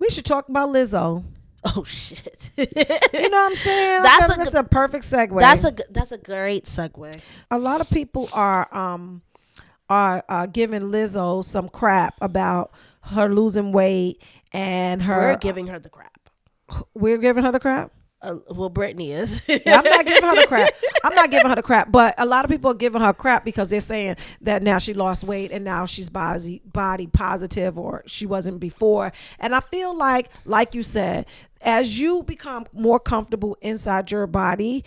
We should talk about Lizzo. Oh shit! You know what I'm saying? That's a perfect segue. That's a great segue. A lot of people are giving Lizzo some crap about her losing weight and her. We're giving her the crap. We're giving her the crap. Well, Brittany is. Yeah, I'm not giving her the crap. I'm not giving her the crap. But a lot of people are giving her crap because they're saying that now she lost weight and now she's body positive, or she wasn't before. And I feel like you said, as you become more comfortable inside your body,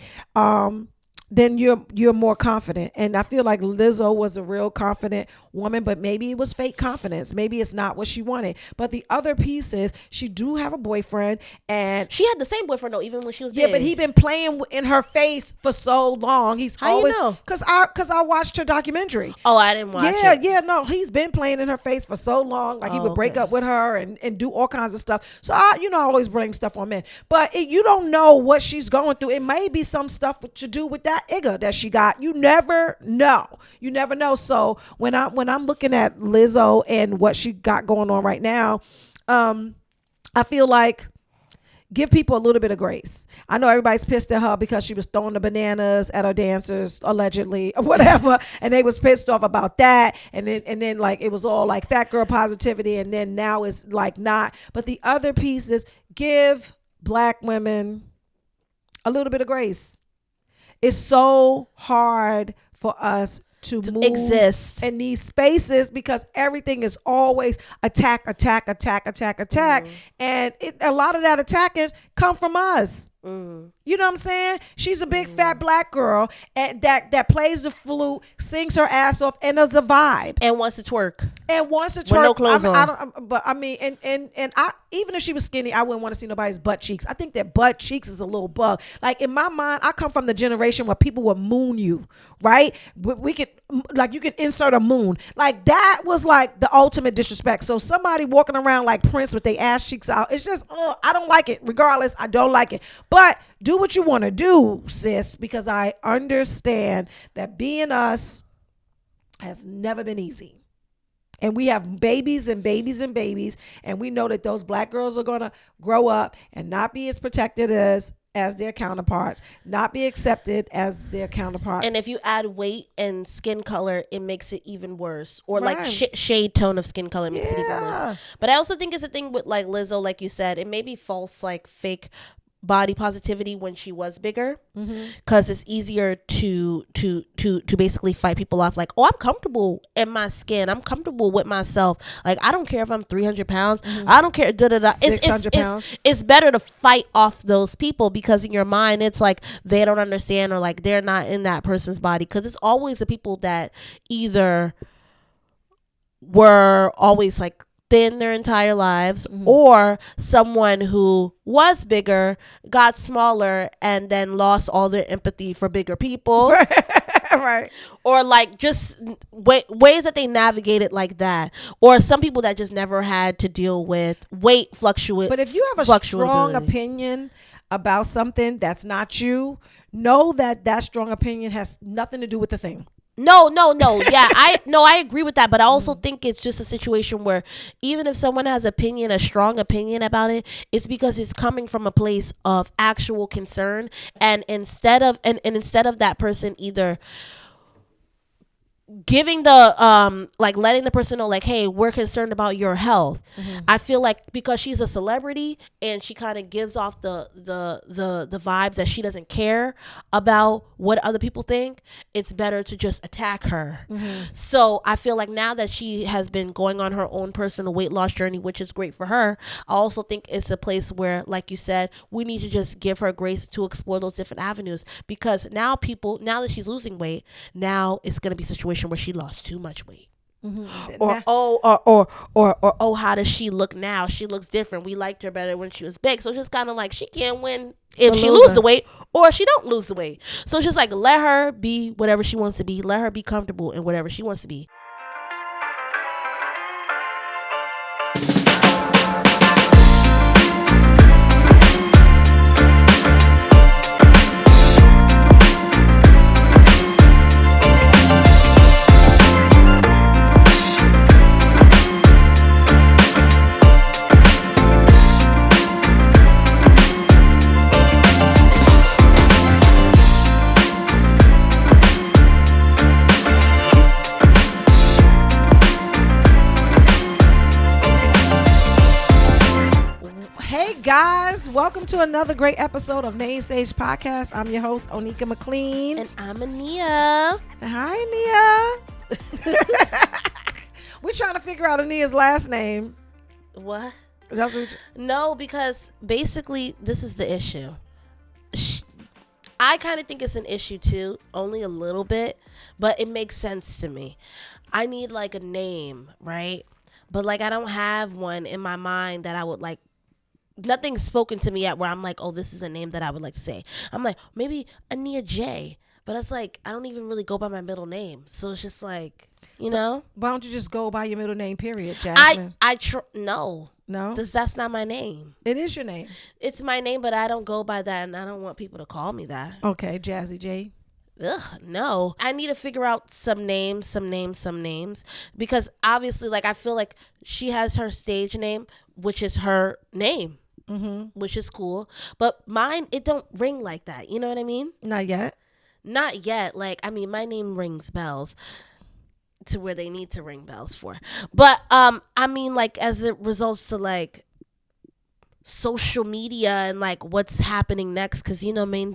then you're more confident. And I feel like Lizzo was a real confident woman, but maybe it was fake confidence. Maybe it's not what she wanted. But the other piece is she do have a boyfriend, and she had the same boyfriend though, even when she was big. Yeah, but he been playing in her face for so long. He's How always, you know? Cause I watched her documentary. Oh, I didn't watch it. Yeah, no, he's been playing in her face for so long. Like he would break up with her and do all kinds of stuff. So I always blame stuff on men. But you don't know what she's going through. It may be some stuff to do with that igga that she got. You never know. So when I'm looking at Lizzo and what she got going on right now, I feel like give people a little bit of grace. I know everybody's pissed at her because she was throwing the bananas at her dancers, allegedly, or whatever, and they was pissed off about that. And then like it was all like fat girl positivity, and then now it's like not. But the other piece is give Black women a little bit of grace. It's so hard for us to move exist in these spaces because everything is always attack. And a lot of that attacking come from us. You know what I'm saying? She's a big fat Black girl and that plays the flute, sings her ass off, and does a vibe. And wants to twerk. With no clothes on. But I mean, and I, even if she was skinny, I wouldn't want to see nobody's butt cheeks. I think that butt cheeks is a little bug. Like in my mind, I come from the generation where people would moon you, right? We could, like, you could insert a moon. Like that was like the ultimate disrespect. So somebody walking around like Prince with their ass cheeks out, it's just, I don't like it. Regardless, I don't like it. But do what you want to do, sis, because I understand that being us has never been easy. And we have babies and babies and babies. And we know that those Black girls are going to grow up and not be as protected as their counterparts, not be accepted as their counterparts. And if you add weight and skin color, it makes it even worse. Or right. Like shade tone of skin color makes it even worse. But I also think it's a thing with like Lizzo, like you said, it may be false, like fake body positivity when she was bigger, because it's easier to basically fight people off. Like, oh, I'm comfortable in my skin, I'm comfortable with myself, like I don't care if I'm 300 pounds, I don't care, 600 pounds. It's better to fight off those people, because in your mind it's like they don't understand, or like they're not in that person's body, because it's always the people that either were always like thin their entire lives, or someone who was bigger, got smaller, and then lost all their empathy for bigger people. Right. Or like just ways that they navigated like that. Or some people that just never had to deal with weight fluctuate. But if you have a strong opinion about something that's not you, know that strong opinion has nothing to do with the thing. No. Yeah, I agree with that. But I also think it's just a situation where even if someone has a strong opinion about it, it's because it's coming from a place of actual concern. And instead of that person either giving the like letting the person know like, hey, we're concerned about your health. I feel like because she's a celebrity and she kind of gives off the vibes that she doesn't care about what other people think, it's better to just attack her. So I feel like now that she has been going on her own personal weight loss journey, which is great for her, I also think it's a place where, like you said, we need to just give her grace to explore those different avenues, because now that she's losing weight, now it's going to be a situation where she lost too much weight. Or how does she look now? She looks different. We liked her better when she was big. So it's just kind of like she can't win if she loses the weight or she don't lose the weight. So it's just like, let her be whatever she wants to be. Let her be comfortable in whatever she wants to be. Hey guys, welcome to another great episode of MainStage Podcast. I'm your host, Onika McLean. And I'm Ania. Hi, Ania. We're trying to figure out Ania's last name. What? That's what No, because basically this is the issue. I kind of think it's an issue too, only a little bit, but it makes sense to me. I need like a name, right? But like I don't have one in my mind that I would like. Nothing's spoken to me yet where I'm like, oh, this is a name that I would like to say. I'm like, maybe Ania J. But it's like, I don't even really go by my middle name. So it's just like, you know? Why don't you just go by your middle name, period, Jasmine? No. No? That's not my name. It is your name. It's my name, but I don't go by that, and I don't want people to call me that. Okay, Jazzy J. Ugh, no. I need to figure out some names. Because obviously, like, I feel like she has her stage name, which is her name. Mm-hmm. Which is cool. But mine, it don't ring like that. You know what I mean? Not yet. Not yet. Like, I mean, my name rings bells to where they need to ring bells for. But, I mean, like, as it results to, like, social media and, like, what's happening next. Because, you know, main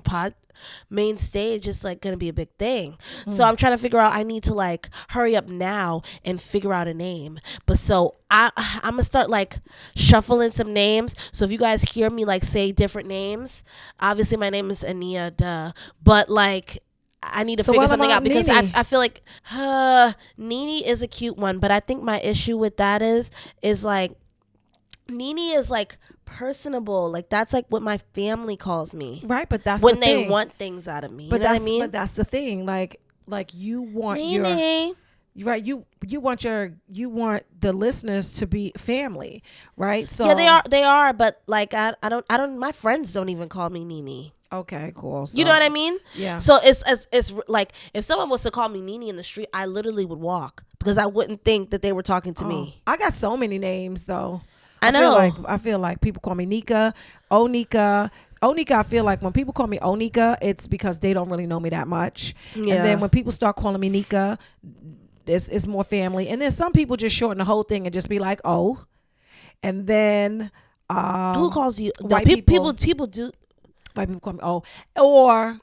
stage is like gonna be a big thing. So I'm trying to figure out, I need to like hurry up now and figure out a name. But so I'm gonna start like shuffling some names. So if you guys hear me like say different names, obviously my name is Ania, but like I need to figure something out because I feel like Nene is a cute one, but I think my issue with that is like Nene is like personable, like that's like what my family calls me, right? But that's when the thing. They want things out of me. But you know what I mean? But that's the thing. Like you want Nene. You want the listeners to be family, right? So yeah, they are, but like I don't. My friends don't even call me Nene. Okay, cool. So, you know what I mean? Yeah. So it's like if someone was to call me Nene in the street, I literally would walk because I wouldn't think that they were talking to me. I got so many names though. I know. I feel like people call me Nika, Onika. I feel like when people call me Onika, it's because they don't really know me that much. Yeah. And then when people start calling me Nika, it's more family. And then some people just shorten the whole thing and just be like, oh. And then who calls you? White people do. White people call me O. Or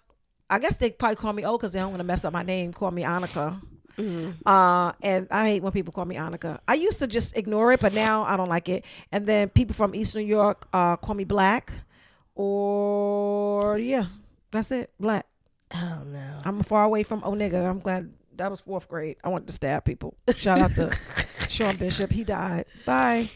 I guess they probably call me O because they don't want to mess up my name. Call me Annika. Mm-hmm. And I hate when people call me Annika. I used to just ignore it, but now I don't like it. And then people from East New York call me Black, or yeah, that's it, Black. Oh no, I'm far away from Onika. I'm glad that was 4th grade. I wanted to stab people. Shout out to Sean Bishop. He died. Bye.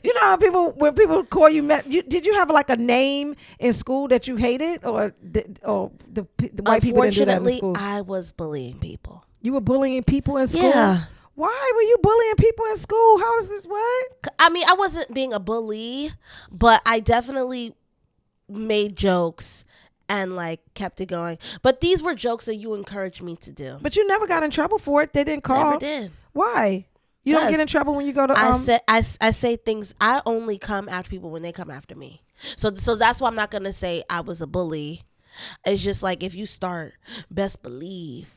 You know how when people call you, did you have like a name in school that you hated, or the white people didn't do that in school? I was bullying people. You were bullying people in school? Yeah. Why were you bullying people in school? How does this work? I mean, I wasn't being a bully, but I definitely made jokes and like kept it going. But these were jokes that you encouraged me to do. But you never got in trouble for it. They didn't call. Never did. Why? You don't get in trouble when you go to. I say things. I only come after people when they come after me. So that's why I'm not gonna say I was a bully. It's just like if you start, best believe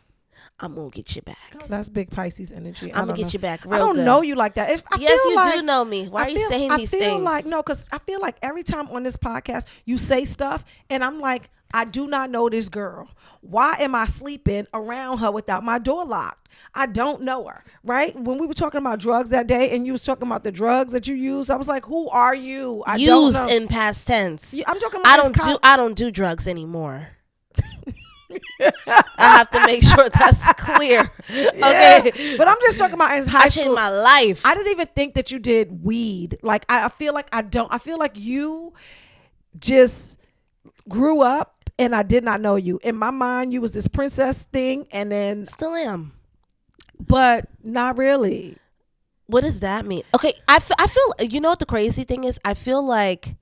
I'm gonna get you back. Oh, that's big Pisces energy. I'm gonna get you back. Real I don't good. know you like that. Yes, you do know me. Why are you saying these things? I feel like because I feel like every time on this podcast you say stuff, and I'm like, I do not know this girl. Why am I sleeping around her without my door locked? I don't know her, right? When we were talking about drugs that day and you was talking about the drugs that you use, I was like, who are you? I don't know. In past tense. I'm talking about I don't do drugs anymore. I have to make sure that's clear. Okay. Yeah, but I'm just talking about in high school. I changed my life. I didn't even think that you did weed. Like I feel like I don't. I feel like you just grew up and I did not know you. In my mind, you was this princess thing, and then still am, but not really. What does that mean? Okay, I feel. You know what the crazy thing is? I feel like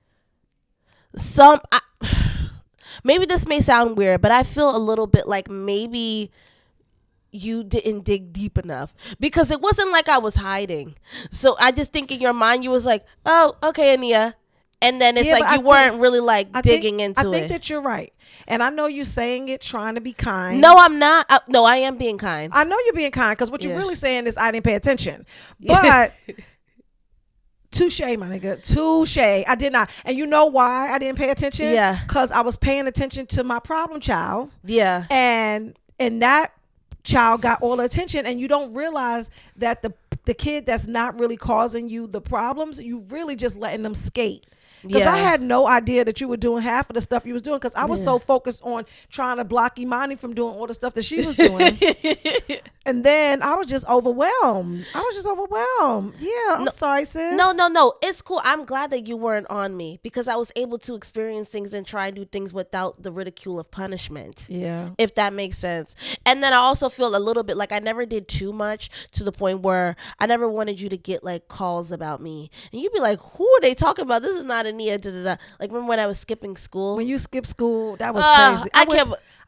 maybe this may sound weird, but I feel a little bit like maybe you didn't dig deep enough, because it wasn't like I was hiding. So I just think in your mind you was like, oh, okay, Ania. And then it's like you weren't really like digging into it. I think that you're right. And I know you're saying it trying to be kind. No, I'm not. No, I am being kind. I know you're being kind because what you're really saying is I didn't pay attention. But Touche, my nigga. Touche. I did not. And you know why I didn't pay attention? Yeah. Because I was paying attention to my problem child. Yeah. And that child got all the attention, and you don't realize that the kid that's not really causing you the problems, you really just letting them skate. Because I had no idea that you were doing half of the stuff you was doing, because I was so focused on trying to block Imani from doing all the stuff that she was doing. And then I was just overwhelmed. Yeah, I'm sorry, sis. No. It's cool. I'm glad that you weren't on me, because I was able to experience things and try and do things without the ridicule of punishment. Yeah. If that makes sense. And then I also feel a little bit like I never did too much, to the point where I never wanted you to get like calls about me. And you'd be like, who are they talking about? This is not Ania. Like, remember when I was skipping school? When you skipped school, that was crazy.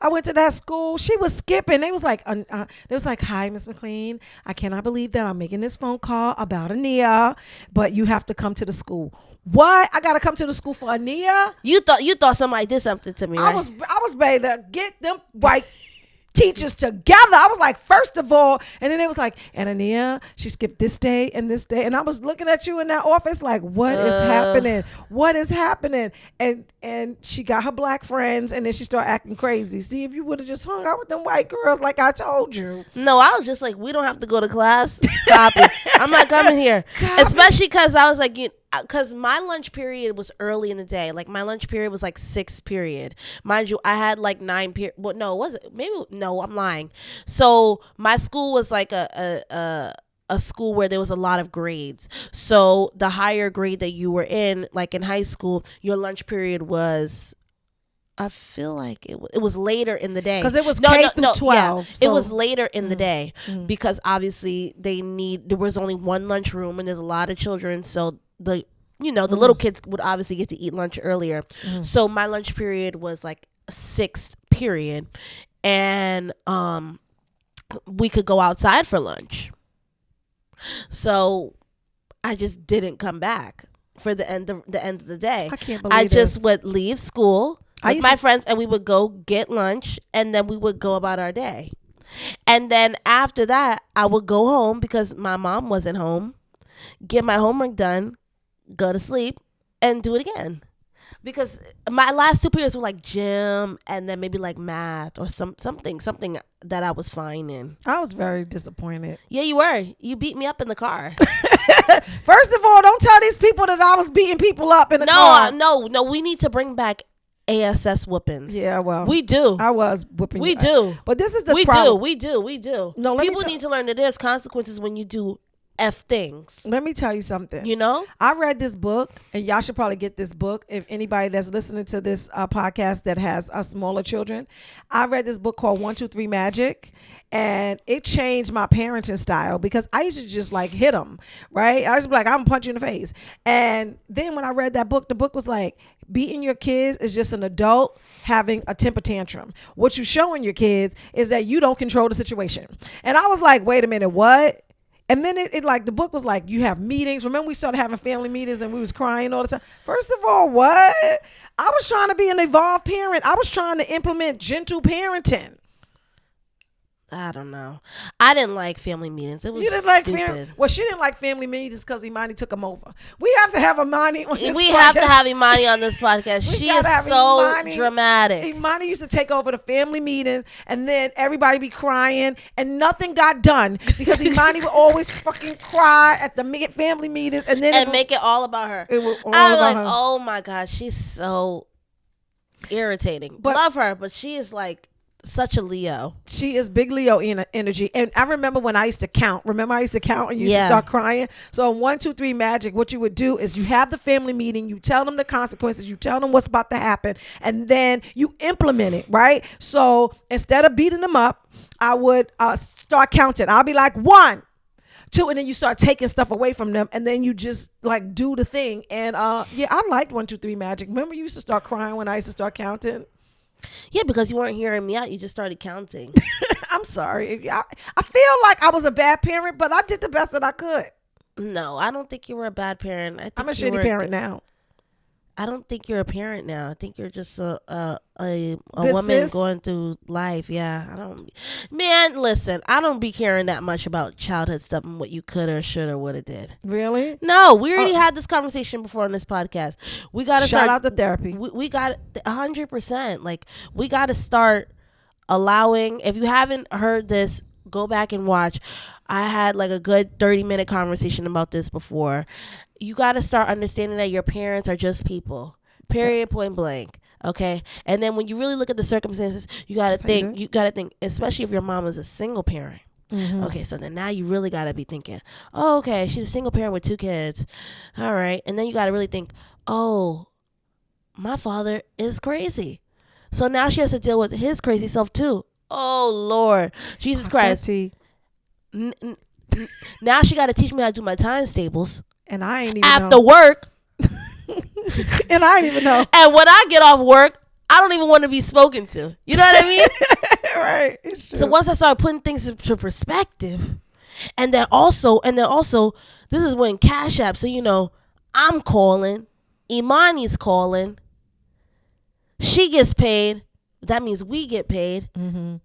I went to that school. She was skipping. They was like, "Hi, Miss McLean. I cannot believe that I'm making this phone call about Ania, but you have to come to the school." What? I gotta come to the school for Ania? You thought somebody did something to me, right? I was ready to get them white teachers together. I was like, first of all, and then it was like, and Ania, she skipped this day and this day, and I was looking at you in that office like, what is happening? What is happening? And she got her black friends, and then she started acting crazy. See, if you would have just hung out with them white girls like I told you. No, I was just like, we don't have to go to class. Copy. I'm not coming here. Copy. Especially because I was like, because my lunch period was early in the day. Like, my lunch period was like 6 period. Mind you, I had like 9 period. Well, no, was it? Maybe, no, I'm lying. So my school was like a school where there was a lot of grades. So the higher grade that you were in, like in high school, your lunch period was, I feel like it was later in the day. Because it was K through 12. Yeah, so. It was later in the day because obviously there was only one lunchroom, and there's a lot of children. So the little kids would obviously get to eat lunch earlier. So my lunch period was like 6th period, and we could go outside for lunch. So I just didn't come back for the end of the day. I can't believe I just would leave school with my friends, and we would go get lunch, and then we would go about our day. And then after that, I would go home because my mom wasn't home, get my homework done, go to sleep, and do it again. Because my last 2 periods were like gym and then maybe like math or something that I was fine in. I was very disappointed. Yeah, you were. You beat me up in the car. First of all, don't tell these people that I was beating people up in the car. No. We need to bring back ASS whoopings. Yeah, well, we do. I was whooping. We do. But this is the problem. We do. No, people need to learn that there's consequences when you do F things. Let me tell you something. You know? I read this book, and y'all should probably get this book. If anybody that's listening to this podcast that has smaller children, I read this book called 1, 2, 3 Magic, and it changed my parenting style, because I used to just like hit them, right? I used to be like, I'm gonna punch you in the face. And then when I read that book, the book was like, beating your kids is just an adult having a temper tantrum. What you're showing your kids is that you don't control the situation. And I was like, wait a minute, what? And then it like, the book was like, you have meetings. Remember we started having family meetings and we was crying all the time. First of all, what? I was trying to be an evolved parent. I was trying to implement gentle parenting. I don't know. I didn't like family meetings. It was You didn't like stupid. Well, she didn't like family meetings because Imani took them over. We have to have Imani on this We podcast. have to have Imani on this podcast. She is so Imani. dramatic. Imani used to take over the family meetings, and then everybody be crying, and nothing got done because Imani would always fucking cry at the family meetings, and then make it all about her. It was all I was about like, her. oh my God, she's so irritating. But love her, but she is like such a Leo. She is big Leo energy. And I remember when I used to count. Remember I used to count and you used to start crying? So in 1, 2, 3 Magic, what you would do is you have the family meeting, you tell them the consequences, you tell them what's about to happen, and then you implement it, right? So instead of beating them up, I would start counting. I'll be like 1, 2, and then you start taking stuff away from them, and then you just like do the thing. And I liked 1, 2, 3 Magic. Remember you used to start crying when I used to start counting? Yeah, because you weren't hearing me out. You just started counting. I'm sorry. I feel like I was a bad parent, but I did the best that I could. No, I don't think you were a bad parent. I'm a shitty parent now. I don't think you're a parent now. I think you're just a Good woman sis. going through life. Yeah, I don't. Man, listen, I don't be caring that much about childhood stuff and what you could or should or would have did. Really? No, we already had this conversation before on this podcast. We got to Shout start out to therapy. We got 100%. Like, we got to start allowing. If you haven't heard this, go back and watch. I had like a good 30-minute conversation about this before. You got to start understanding that your parents are just people. Period, point blank. Okay? And then when you really look at the circumstances, you got to think, especially if your mom is a single parent. Mm-hmm. Okay, so then now you really got to be thinking, oh, okay, she's a single parent with 2 kids. All right. And then you got to really think, oh, my father is crazy. So now she has to deal with his crazy self too. Oh, Lord. Jesus Christ. Now she got to teach me how to do my times tables. And I ain't even after know. work. And I ain't even know. And when I get off work, I don't even want to be spoken to. You know what I mean? Right. It's true. So once I started putting things into perspective, and then also, this is when Cash App. So, you know, I'm calling, Imani's calling. She gets paid. That means we get paid. Mm-hmm.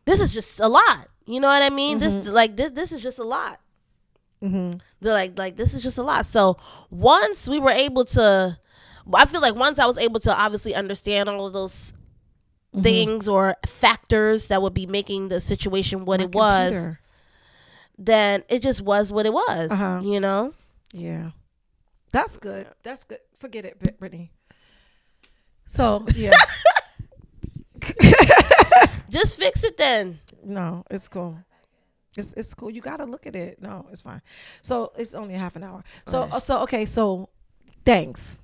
This is just a lot. You know what I mean? Mm-hmm. This is just a lot. Mm-hmm. They're like this is just a lot. So once we were able to, I feel like once I was able to obviously understand all of those mm-hmm. things or factors that would be making the situation what it was, then it just was what it was. Uh-huh. You know? Yeah, that's good. That's good. Forget it, Brittany. So yeah. Just fix it then. No, it's cool. It's cool. You gotta look at it. No, it's fine. So it's only a half an hour. So okay. So thanks.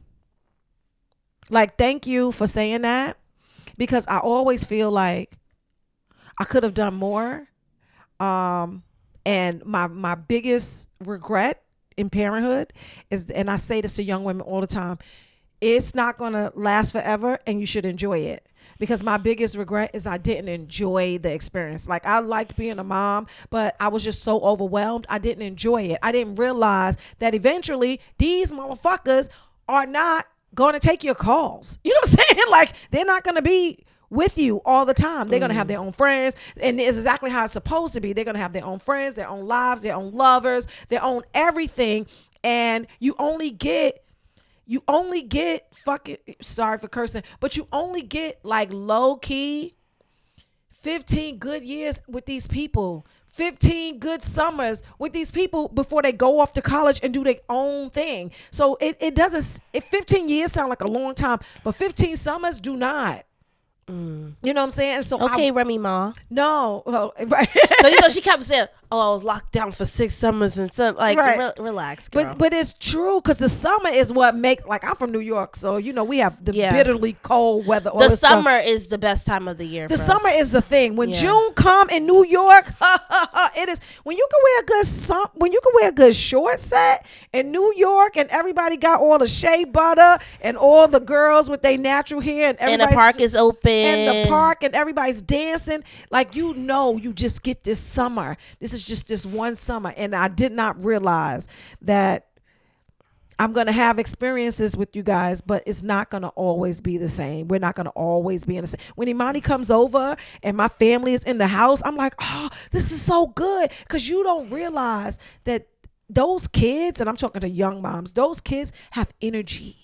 Like, thank you for saying that, because I always feel like I could have done more. And my biggest regret in parenthood is, and I say this to young women all the time, it's not gonna last forever, and you should enjoy it. Because my biggest regret is I didn't enjoy the experience. Like, I liked being a mom, but I was just so overwhelmed. I didn't enjoy it. I didn't realize that eventually these motherfuckers are not going to take your calls. You know what I'm saying? Like, they're not going to be with you all the time. They're going to have their own friends. And it's exactly how it's supposed to be. They're going to have their own friends, their own lives, their own lovers, their own everything. And you only get fucking, sorry for cursing, but you only get like low key 15 good years with these people, 15 good summers with these people before they go off to college and do their own thing. So it doesn't, 15 years sound like a long time, but 15 summers do not. You know what I'm saying? So okay, Remy Ma. No, right. So you know, she kept saying, "Oh, I was locked down for 6 summers and some." Like, right. Relax, girl. But it's true, because the summer is what makes. Like, I'm from New York, so you know we have the bitterly cold weather. The summer is the best time of the year. The summer is the thing. When June come in New York, it is when you can wear a good short set in New York, and everybody got all the shea butter and all the girls with their natural hair, and the park is open. And the park, and everybody's dancing. Like, you know, you just get this summer. This is just this one summer. And I did not realize that I'm going to have experiences with you guys, but it's not going to always be the same. We're not going to always be in the same. When Imani comes over and my family is in the house, I'm like, oh, this is so good. Because you don't realize that those kids, and I'm talking to young moms, those kids have energy.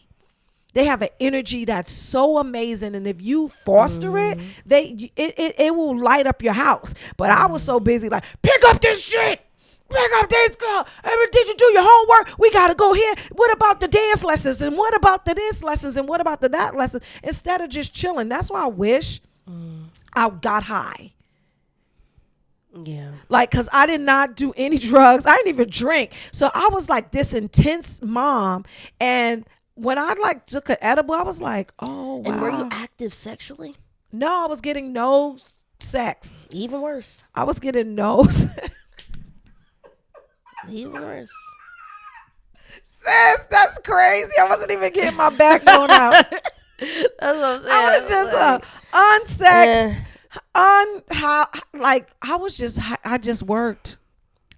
They have an energy that's so amazing, and if you foster it, it will light up your house. But I was so busy, like, pick up this shit, pick up this girl. Did you do your homework? We gotta go here. What about the dance lessons? And what about the this lessons? And what about the that lesson? Instead of just chilling. That's why I wish I got high. Yeah. Like, because I did not do any drugs. I didn't even drink. So I was like this intense mom, and when I like took an edible, I was like, oh, wow. And were you active sexually? No, I was getting no sex. Even worse. I was getting no Even worse. Sis, that's crazy. I wasn't even getting my backbone out. That's what I'm saying. I was just unsexed, I just worked.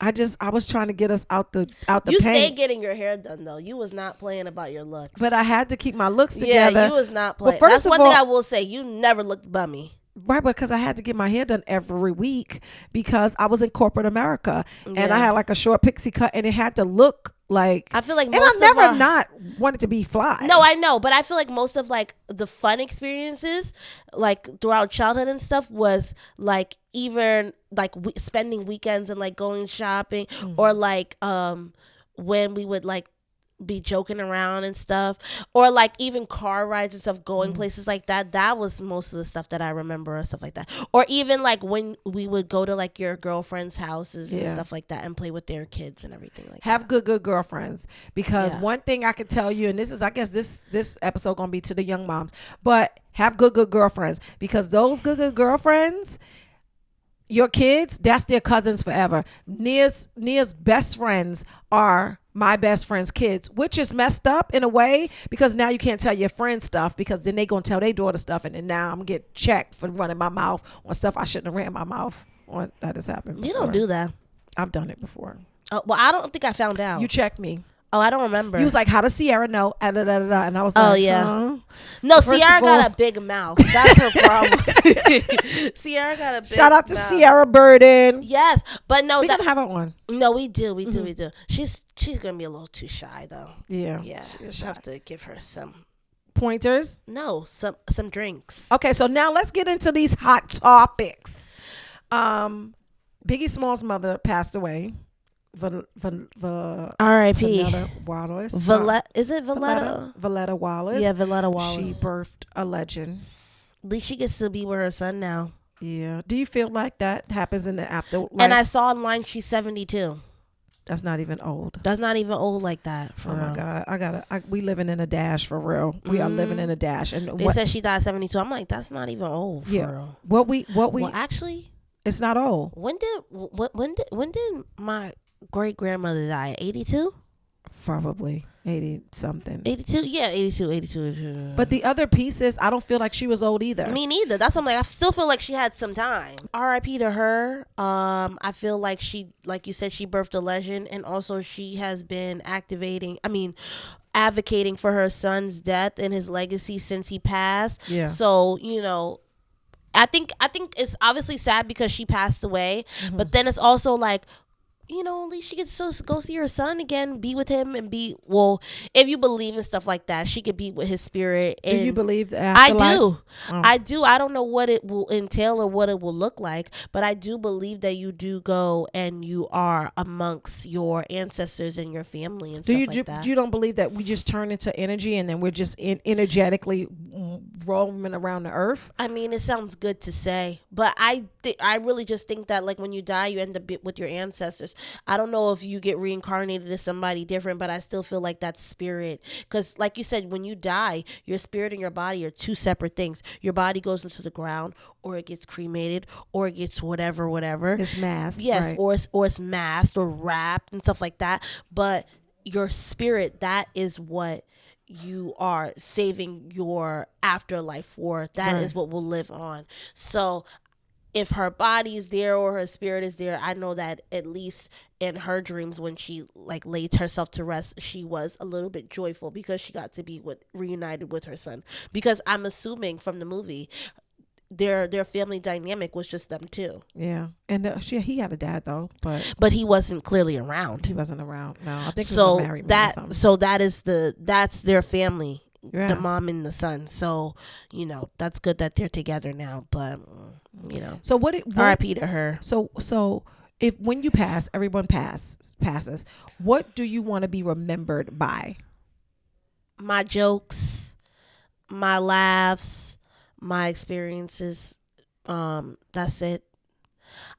I was trying to get us out the You paint. stayed getting your hair done though. You was not playing about your looks. But I had to keep my looks together. Yeah, you was not playing. Well, that's first one of all, thing I will say. You never looked bummy. Right, because I had to get my hair done every week because I was in corporate America and I had like a short pixie cut and it had to look like. I feel like and I never not wanted to be fly. No, I know, but I feel like most of like the fun experiences, like throughout childhood and stuff, was like even like spending weekends and like going shopping, or like when we would like be joking around and stuff, or like even car rides and stuff, going places like that. That was most of the stuff that I remember and stuff like that. Or even like when we would go to like your girlfriend's houses and stuff like that and play with their kids and everything like Have that. good girlfriends, because one thing I can tell you, and this is, I guess this episode gonna be to the young moms, but have good girlfriends, because those good girlfriends, your kids, that's their cousins forever. Nia's best friends are my best friend's kids, which is messed up in a way, because now you can't tell your friends stuff, because then they gonna tell their daughter stuff, and then now I'm gonna get checked for running my mouth on stuff I shouldn't have ran my mouth on. That has happened before. You don't do that. I've done it before. Well, I don't think I found out. You checked me. Oh, I don't remember. You was like, how does Sierra know? And I was like, oh yeah. No, Sierra got a big mouth. That's her problem. Sierra got a big shout out to mouth. Sierra Burden. Yes, but no, We gotta have her on. No, we do. She's gonna be a little too shy though. Yeah. Have to give her some pointers. No, some drinks. Okay, so now let's get into these hot topics. Biggie Smalls' mother passed away. R.I.P. Voletta Wallace. Is it Voletta? Voletta Wallace. Yeah, Voletta Wallace. She birthed a legend. At least she gets to be with her son now. Yeah. Do you feel like that happens in the afterlife? And I saw online she's 72. That's not even old. That's not even old like that. For real. My God, we living in a dash for real. We are living in a dash. And they said she died 72. I'm like, that's not even old. For real. Well, actually, it's not old. When did my great grandmother die? 82. Probably 80 something. 82. Yeah, 82. But the other pieces, I don't feel like she was old either. Me neither. That's something I still feel like she had some time. R.I.P. to her. I feel like she, like you said, she birthed a legend, and also she has been advocating for her son's death and his legacy since he passed. Yeah. So, I think it's obviously sad because she passed away, but then it's also like, at least she gets to go see her son again, be with him, and if you believe in stuff like that, she could be with his spirit. Do you believe the afterlife? I do. I do. I don't know what it will entail or what it will look like, but I do believe that you do go and you are amongst your ancestors and your family and stuff like that. You don't believe that we just turn into energy and then we're just energetically roaming around the earth? I mean, it sounds good to say, but I really just think that like when you die, you end up with your ancestors. I don't know if you get reincarnated as somebody different, but I still feel like that's spirit. Because like you said, when you die, your spirit and your body are two separate things. Your body goes into the ground, or it gets cremated, or it gets whatever. It's masked. Yes, right. or it's masked or wrapped and stuff like that. But your spirit, that is what you are saving your afterlife for. That is what will live on. So if her body is there or her spirit is there, I know that at least in her dreams when she like laid herself to rest, she was a little bit joyful because she got to be reunited with her son. Because I'm assuming from the movie, their family dynamic was just them two. Yeah, and he had a dad though, but he wasn't clearly around. He wasn't around. No, I think he was a married man or something. So that's their family. Yeah. The mom and the son. So, that's good that they're together now. But, So what R.I.P. to her. So if when you pass, everyone passes. What do you want to be remembered by? My jokes, my laughs, my experiences. That's it.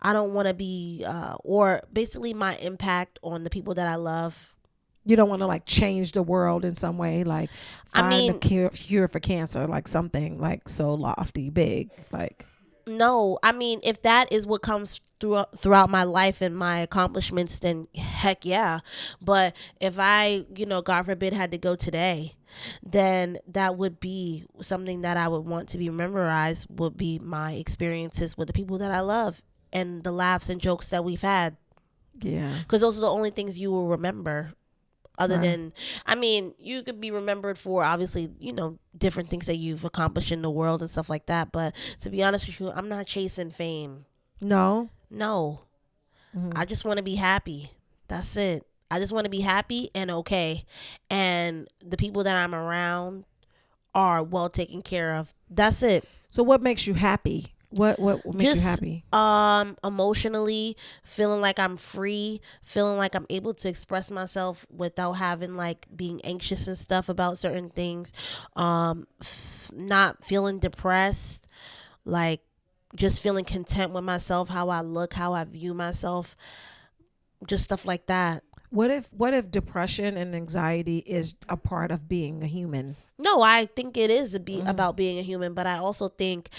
I don't want to be, or basically my impact on the people that I love. You don't want to like change the world in some way, like find a cure for cancer, like something like so lofty, big, like. No, I mean, if that is what comes throughout my life and my accomplishments, then heck yeah. But if I, God forbid, had to go today, then that would be something that I would want to be memorized, would be my experiences with the people that I love and the laughs and jokes that we've had. Yeah. Because those are the only things you will remember. Other Right. than, I mean, you could be remembered for obviously, different things that you've accomplished in the world and stuff like that. But to be honest with you, I'm not chasing fame. No. No. I just want to be happy. That's it. I just want to be happy and okay. And the people that I'm around are well taken care of. That's it. So what makes you happy? What makes you happy? Emotionally feeling like I'm free, feeling like I'm able to express myself without having like being anxious and stuff about certain things. Not feeling depressed, like just feeling content with myself, how I look, how I view myself, just stuff like that. What if depression and anxiety is a part of being a human? No, I think it is about being a human, but I also think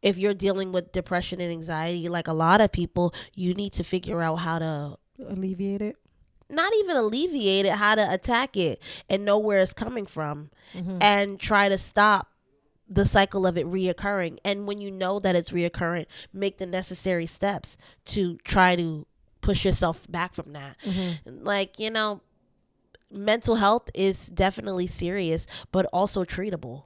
if you're dealing with depression and anxiety, like a lot of people, you need to figure out how to alleviate it. Not even alleviate it, how to attack it and know where it's coming from and try to stop the cycle of it reoccurring. And when you know that it's reoccurring, make the necessary steps to try to push yourself back from that. Like, mental health is definitely serious, but also treatable.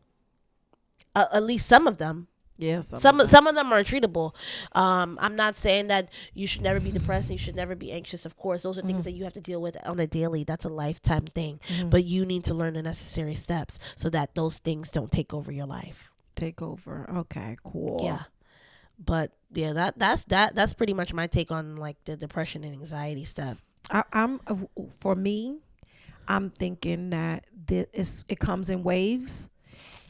At least some of them. Yeah, some of them are treatable. I'm not saying that you should never be depressed and you should never be anxious. Of course, those are things that you have to deal with on a daily. That's a lifetime thing. But you need to learn the necessary steps so that those things don't take over your life. Take over. Okay, cool. Yeah. But yeah, that's pretty much my take on like the depression and anxiety stuff. For me, I'm thinking that it comes in waves,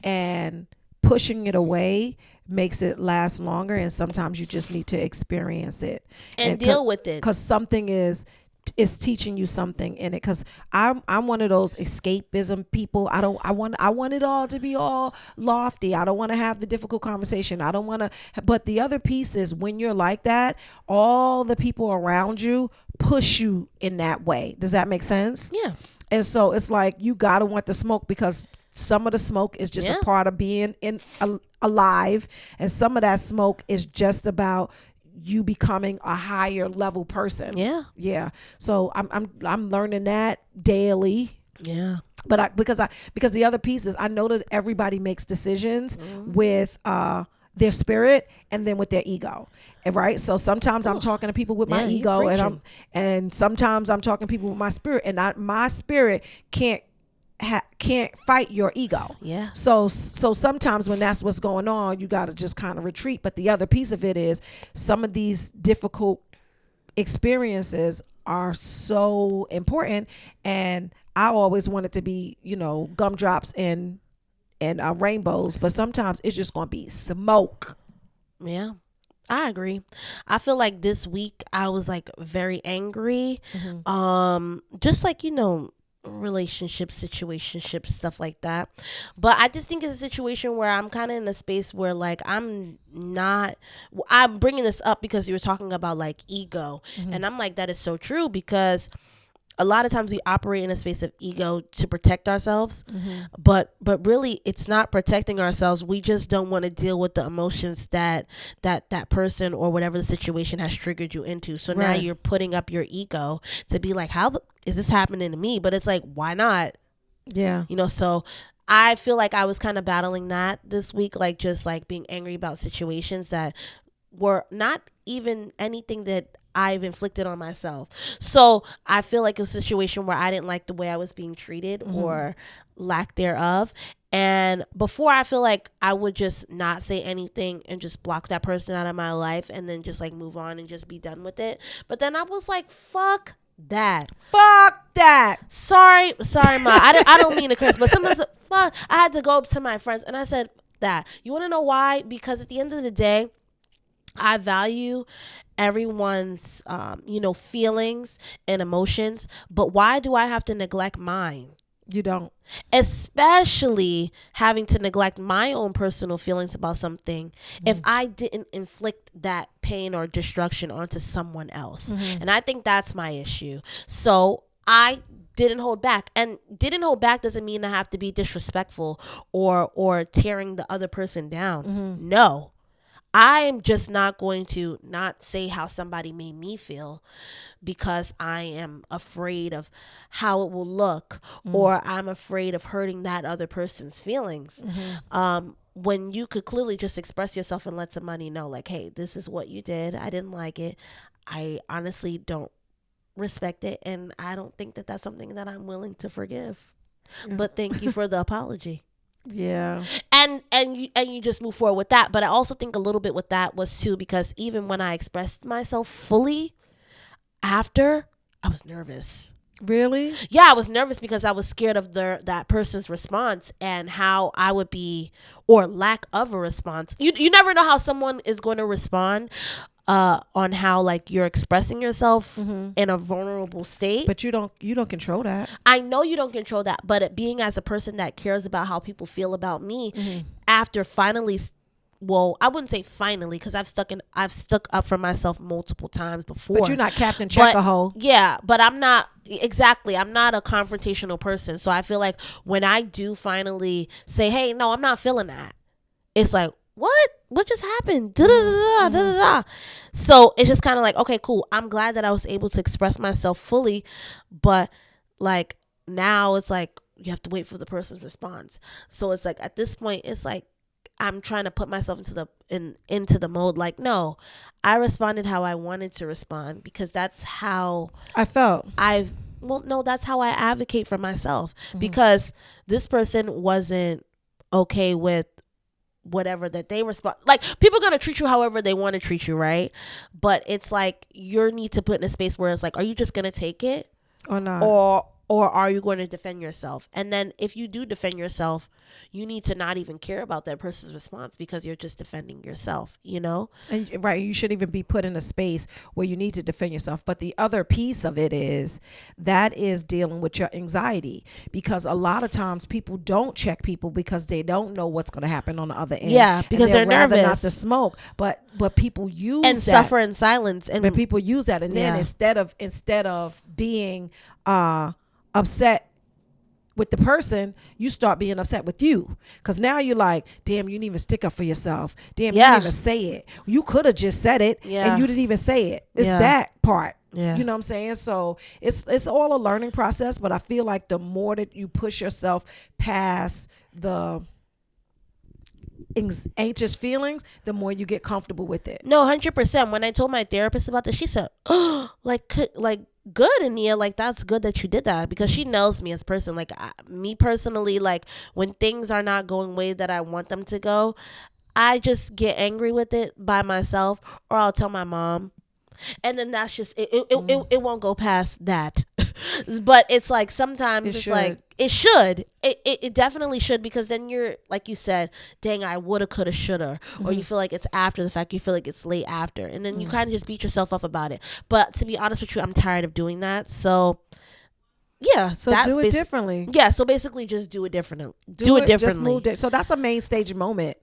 and pushing it away makes it last longer, and sometimes you just need to experience it and deal with it, because something is teaching you something in it. Because I'm one of those escapism people. I want it all to be all lofty. I don't want to have the difficult conversation. I don't want to. But the other piece is, when you're like that, all the people around you push you in that way. Does that make sense? Yeah. And so it's like you gotta want the smoke, because some of the smoke is just a part of being alive, and some of that smoke is just about you becoming a higher level person. Yeah. So I'm learning that daily. Yeah. But because the other piece is, I know that everybody makes decisions with their spirit and then with their ego, and right. So sometimes I'm talking to people with my ego, and sometimes I'm talking to people with my spirit, and my spirit can't fight your ego. Yeah. So sometimes when that's what's going on, you got to just kind of retreat. But the other piece of it is, some of these difficult experiences are so important, and I always want it to be, gumdrops and rainbows, but sometimes it's just going to be smoke. Yeah. I agree. I feel like this week I was like very angry. Just like, relationships, situationships, stuff like that. But I just think it's a situation where I'm kind of in a space where like I'm bringing this up because you were talking about like ego, and I'm like, that is so true, because a lot of times we operate in a space of ego to protect ourselves, but really it's not protecting ourselves. We just don't want to deal with the emotions that person or whatever the situation has triggered you into. So now you're putting up your ego to be like, how is this happening to me? But it's like, why not? Yeah. So I feel like I was kind of battling that this week, like just like being angry about situations that were not even anything that I've inflicted on myself. So I feel like it was a situation where I didn't like the way I was being treated or lack thereof. And before, I feel like I would just not say anything and just block that person out of my life and then just like move on and just be done with it. But then I was like, fuck that. Sorry, Ma. I don't mean to curse, but sometimes fuck. I had to go up to my friends and I said that. You want to know why? Because at the end of the day, I value everyone's feelings and emotions, but why do I have to neglect mine? You don't. Especially having to neglect my own personal feelings about something if I didn't inflict that pain or destruction onto someone else. And I think that's my issue. So I didn't hold back, and didn't hold back doesn't mean I have to be disrespectful or tearing the other person down. No. I'm just not going to not say how somebody made me feel because I am afraid of how it will look, or I'm afraid of hurting that other person's feelings. When you could clearly just express yourself and let somebody know, like, hey, this is what you did. I didn't like it. I honestly don't respect it, and I don't think that that's something that I'm willing to forgive. But thank you for the apology. Yeah. And you just move forward with that. But I also think a little bit with that was too, because even when I expressed myself fully after, I was nervous. Really? Yeah, I was nervous because I was scared of that person's response and how I would be, or lack of a response. You never know how someone is going to respond on how, like, you're expressing yourself in a vulnerable state. But you don't control that. I know you don't control that, but it being as a person that cares about how people feel about me, after finally, well, I wouldn't say finally, because I've stuck up for myself multiple times before. But you're not Captain Check-a-Hole. Yeah, but I'm not a confrontational person. So I feel like when I do finally say, hey, no, I'm not feeling that, it's like, what just happened? So it's just kind of like, okay, cool. I'm glad that I was able to express myself fully, but like now it's like you have to wait for the person's response. So it's like at this point, it's like I'm trying to put myself into the mode. Like, no, I responded how I wanted to respond because that's how I felt. That's how I advocate for myself, because this person wasn't okay with whatever that they respond. Like, people are gonna treat you however they want to treat you, right? But it's like you need to put in a space where it's like, are you just gonna take it or not, or are you going to defend yourself? And then if you do defend yourself, you need to not even care about that person's response because you're just defending yourself, you know? And right, you shouldn't even be put in a space where you need to defend yourself. But the other piece of it is dealing with your anxiety, because a lot of times people don't check people because they don't know what's going to happen on the other end. Yeah, because they're nervous. Not to smoke, but people use and that. Suffer in silence. And but people use that, and then instead of being upset with the person, you start being upset with you, because now you're like, damn, you didn't even stick up for yourself. Damn, you didn't even say it. You could have just said it, and you didn't even say it. It's that part. You know what I'm saying? So it's all a learning process, but I feel like the more that you push yourself past the anxious feelings, the more you get comfortable with it. No, 100%. When I told my therapist about this, she said, oh, like good, Ania, like that's good that you did that, because she knows me as a person. Like me personally, like when things are not going way that I want them to go, I just get angry with it by myself, or I'll tell my mom, and then that's just it won't go past that. But it's like sometimes it's like it definitely should, because then you're, like you said, dang, I woulda, coulda, shoulda, or you feel like it's after the fact, you feel like it's late after, and then you kind of just beat yourself up about it. But to be honest with you, I'm tired of doing that. So yeah, so that's do it differently. Yeah, so basically just do it differently. Do it differently. Just so that's a main stage moment.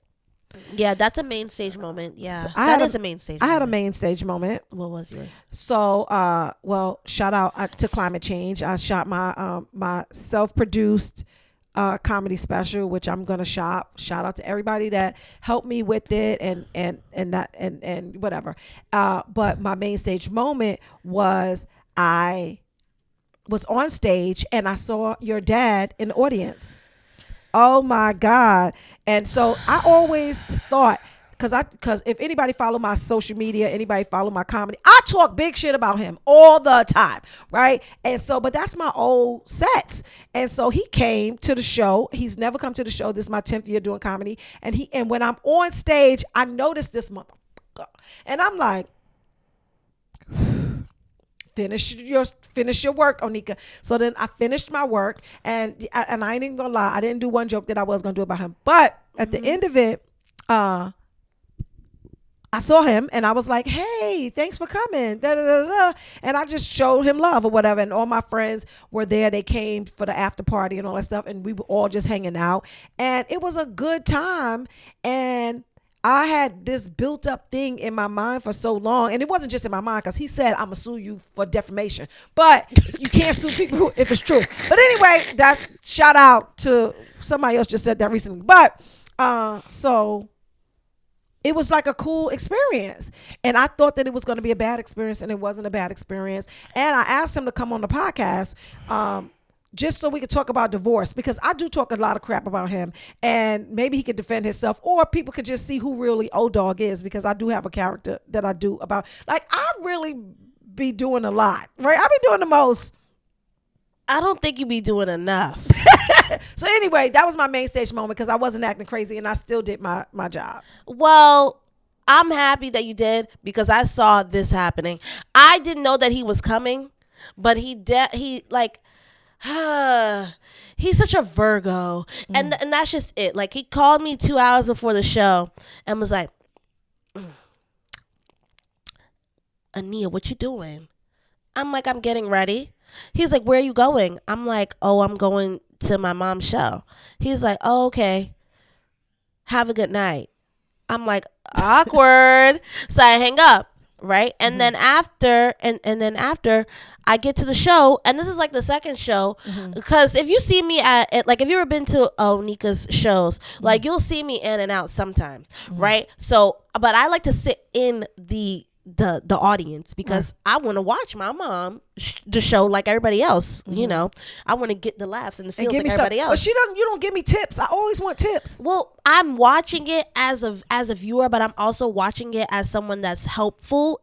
Yeah, that's a main stage moment. Yeah, so that is a main stage moment. I had a main stage moment. What was yours? So, well, shout out to climate change. I shot my self-produced comedy special, which I'm gonna shop. Shout out to everybody that helped me with it and whatever. But my main stage moment was I was on stage and I saw your dad in the audience. Oh my God. And so I always thought, because if anybody follow my social media, anybody follow my comedy, I talk big shit about him all the time, right? And so, but that's my old sets. And so he came to the show. He's never come to the show. This is my 10th year doing comedy. And when I'm on stage, I noticed this motherfucker. And I'm like, finish your work, Onika. So then I finished my work, and I ain't even gonna lie, I didn't do one joke that I was gonna do about him. But at the end of it, I saw him and I was like, hey, thanks for coming. Da, da, da, da. And I just showed him love or whatever. And all my friends were there. They came for the after party and all that stuff. And we were all just hanging out. And it was a good time. And I had this built up thing in my mind for so long. And it wasn't just in my mind, because he said, I'm going to sue you for defamation. But you can't sue people if it's true. But anyway, that's shout out to somebody else just said that recently. But so it was like a cool experience. And I thought that it was going to be a bad experience, and it wasn't a bad experience. And I asked him to come on the podcast, just so we could talk about divorce, because I do talk a lot of crap about him, and maybe he could defend himself, or people could just see who really O-Dog is, because I do have a character that I do about, like, I really be doing a lot, right? I be doing the most. I don't think you be doing enough. So anyway, that was my main stage moment, because I wasn't acting crazy and I still did my job. Well, I'm happy that you did, because I saw this happening. I didn't know that he was coming, but he like, he's such a Virgo, and that's just it. Like, he called me 2 hours before the show and was like, Ania, what you doing? I'm like, I'm getting ready. He's like, where are you going? I'm like, oh, I'm going to my mom's show. He's like, oh, okay. Have a good night. I'm like, awkward. So I hang up, right? And then after, and then after I get to the show, and this is like the second show, because if you see me at, like, if you ever been to Onika's shows, like, you'll see me in and out sometimes, right? So, but I like to sit in the audience, because I want to watch my mom the show like everybody else. You know, I want to get the laughs and the feels like everybody else. But you don't give me tips. I always want tips. Well, I'm watching it as a viewer, but I'm also watching it as someone that's helpful,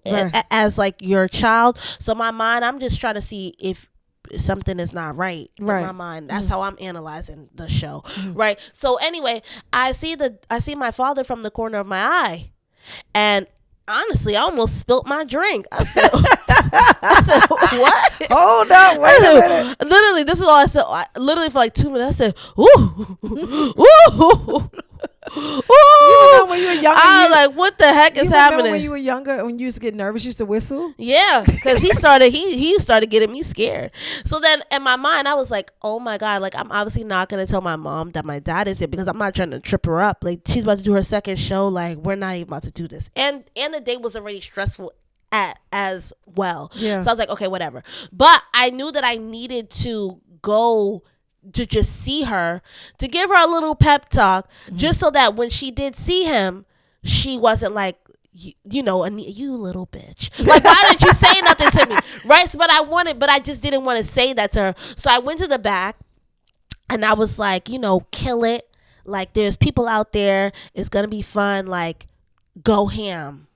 as like your child. So my mind, I'm just trying to see if something is not right in my mind. That's how I'm analyzing the show, right? So anyway, I see my father from the corner of my eye, and honestly, I almost spilt my drink. I said, what? Hold up, wait a minute. Literally, this is all I said. Literally, for like 2 minutes, I said, ooh, ooh. You remember when you were younger? I was like, what the heck is happening? When you were younger, when you used to get nervous, you used to whistle? Yeah, because he started getting me scared. So then in my mind, I was like, oh my God, like, I'm obviously not going to tell my mom that my dad is here, because I'm not trying to trip her up. Like, she's about to do her second show. Like, we're not even about to do this. And the day was already stressful as well. Yeah. So I was like, okay, whatever. But I knew that I needed to go to just see her, to give her a little pep talk, just so that when she did see him, she wasn't like, you know, you little bitch. Like, why didn't you say nothing to me? Right? So, but I just didn't want to say that to her. So I went to the back, and I was like, you know, kill it. Like, there's people out there. It's going to be fun. Like, go ham.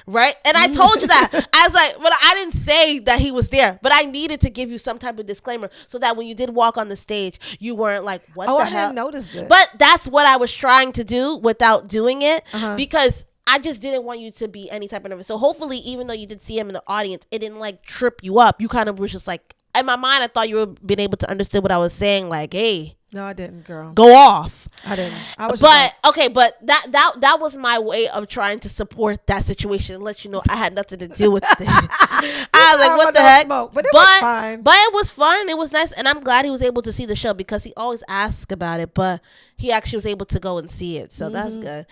Right? And I told you that. I was like, but I didn't say that he was there, but I needed to give you some type of disclaimer, so that when you did walk on the stage, you weren't like, what the hell? I didn't notice this. But that's what I was trying to do without doing it, because I just didn't want you to be any type of nervous. So hopefully, even though you did see him in the audience, it didn't like trip you up. You kind of was just like, in my mind, I thought you were being able to understand what I was saying. Like, hey. No, I didn't, girl. Go off. I didn't. I was but that was my way of trying to support that situation and let you know I had nothing to do with it. I was like, what the heck? But it was fine. But it was fun. It was nice. And I'm glad he was able to see the show, because he always asks about it, but he actually was able to go and see it. So that's good.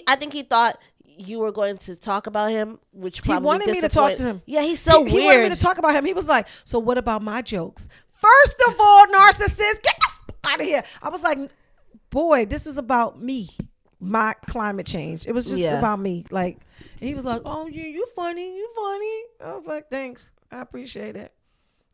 I think he thought you were going to talk about him, which probably he wanted me to talk to him. Yeah, he's so weird. He wanted me to talk about him. He was like, so what about my jokes? First of all, narcissist, get the fuck out of here. I was like, boy, this was about me, my climate change. It was just about me. Like, and he was like, oh, you funny. I was like, thanks. I appreciate it.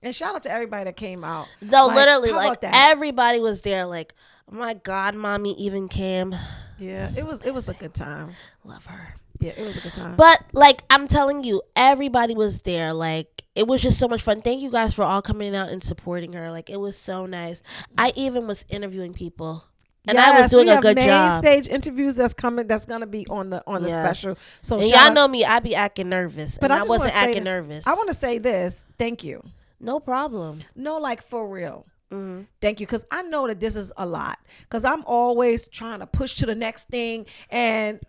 And shout out to everybody that came out. No, like, literally, like, everybody was there. Like, oh my God, mommy even came. Yeah, it was a good time. Love her. Yeah, it was a good time. But, like, I'm telling you, everybody was there. Like, it was just so much fun. Thank you guys for all coming out and supporting her. Like, it was so nice. I even was interviewing people. And I was doing a good job. MainStage interviews that's coming. That's gonna be on the special. So and y'all know me. I be acting nervous, but I wasn't acting nervous. I want to say this. Thank you. No problem. No, like, for real. Thank you, because I know that this is a lot, because I'm always trying to push to the next thing, and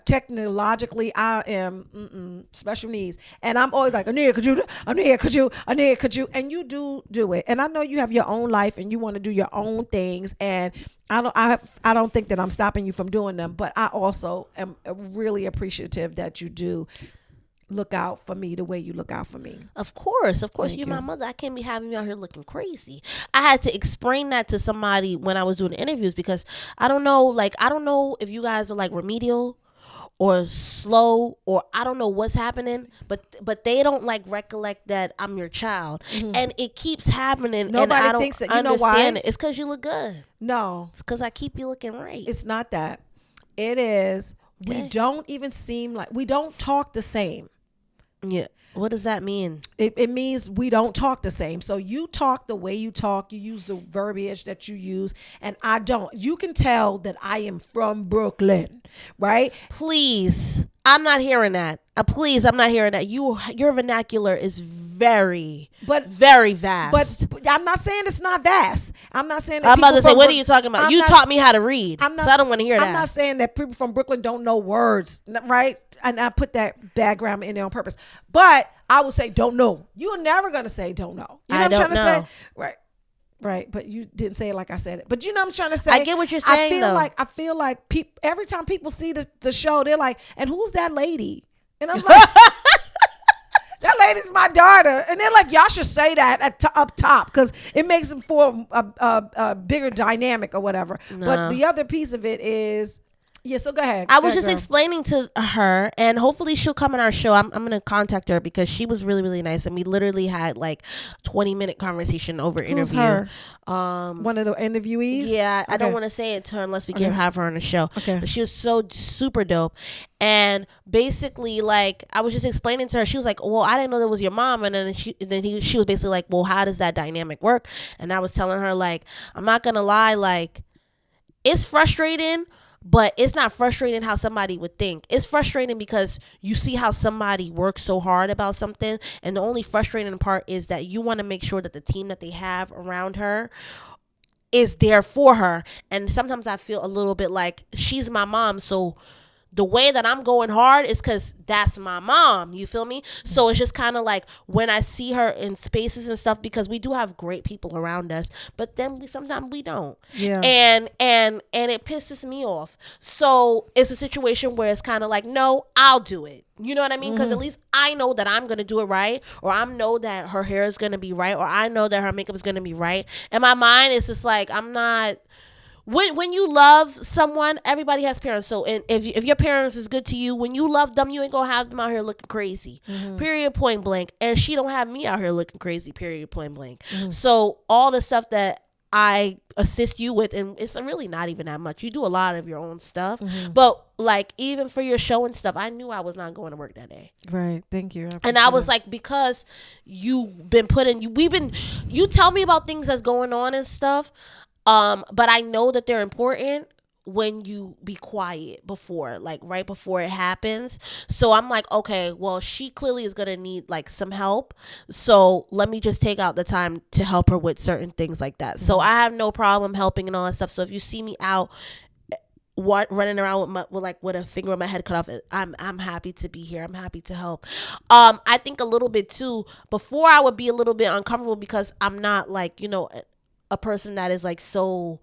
technologically I am special needs, and I'm always like, Ania, could you, and you do it, and I know you have your own life and you want to do your own things, and I don't think that I'm stopping you from doing them, but I also am really appreciative that you do look out for me the way you look out for me. Of course. You're my mother. I can't be having you out here looking crazy. I had to explain that to somebody when I was doing interviews, because I don't know if you guys are like remedial or slow, or I don't know what's happening, but they don't like recollect that I'm your child. And it keeps happening. Nobody and I don't thinks that. You know understand why? it. It's because you look good. No, It's because I keep you looking right. it's not that. It is. We Okay. don't even seem like we don't talk the same. Yeah. What does that mean? It means we don't talk the same. So you talk the way you talk, you use the verbiage that you use, and I don't. You can tell that I am from Brooklyn, right? Please, I'm not hearing that. Please, I'm not hearing that. Your vernacular is very vast. But I'm not saying it's not vast. I'm not saying that I'm about to people say, from what are you talking about? I'm You not- taught me how to read, I'm not, so I don't want to hear that. I'm not saying that people from Brooklyn don't know words, right? And I put that bad grammar in there on purpose. But I would say don't know. You're never going to say don't know. You know I what I'm don't trying to know. say? Right. Right, but you didn't say it like I said it. But you know what I'm trying to say? I get what you're saying, I feel like every time people see the show, they're like, and who's that lady? And I'm like, that lady's my daughter. And they're like, y'all should say that up top because it makes them for a bigger dynamic or whatever. No. But the other piece of it is, yeah, so go ahead. I Go was ahead, just girl. explaining to her, and hopefully she'll come on our show. I'm going to contact her because she was really, really nice. And we literally had like 20-minute conversation over Who's interview. her? One of the interviewees? Yeah, I don't Okay. want to say it to her unless we can have her on the show. Okay. But she was so super dope. And basically, like, I was just explaining to her, she was like, well, I didn't know that was your mom. And then she was basically like, well, how does that dynamic work? And I was telling her, like, I'm not going to lie, like, it's frustrating, but it's not frustrating how somebody would think. It's frustrating because you see how somebody works so hard about something, and the only frustrating part is that you want to make sure that the team that they have around her is there for her. And sometimes I feel a little bit like she's my mom, so the way that I'm going hard is because that's my mom. You feel me? So it's just kind of like when I see her in spaces and stuff, because we do have great people around us, but then sometimes we don't. Yeah. And it pisses me off. So it's a situation where it's kind of like, no, I'll do it. You know what I mean? Because at least I know that I'm going to do it right, or I know that her hair is going to be right, or I know that her makeup is going to be right. And my mind is just like, I'm not... When you love someone, everybody has parents. So if your parents is good to you, when you love them, you ain't gonna have them out here looking crazy. Period, point blank. And she don't have me out here looking crazy. Period, point blank. So all the stuff that I assist you with, and it's really not even that much. You do a lot of your own stuff, but like even for your show and stuff, I knew I was not going to work that day. Right. Thank you. And I was like, because you've been you tell me about things that's going on and stuff. But I know that they're important when you be quiet before, like right before it happens. So I'm like, okay, well, she clearly is going to need like some help. So let me just take out the time to help her with certain things like that. So I have no problem helping and all that stuff. So if you see me out running around with a finger on my head cut off, I'm happy to be here. I'm happy to help. I think a little bit too, before I would be a little bit uncomfortable because I'm not like, a person that is like so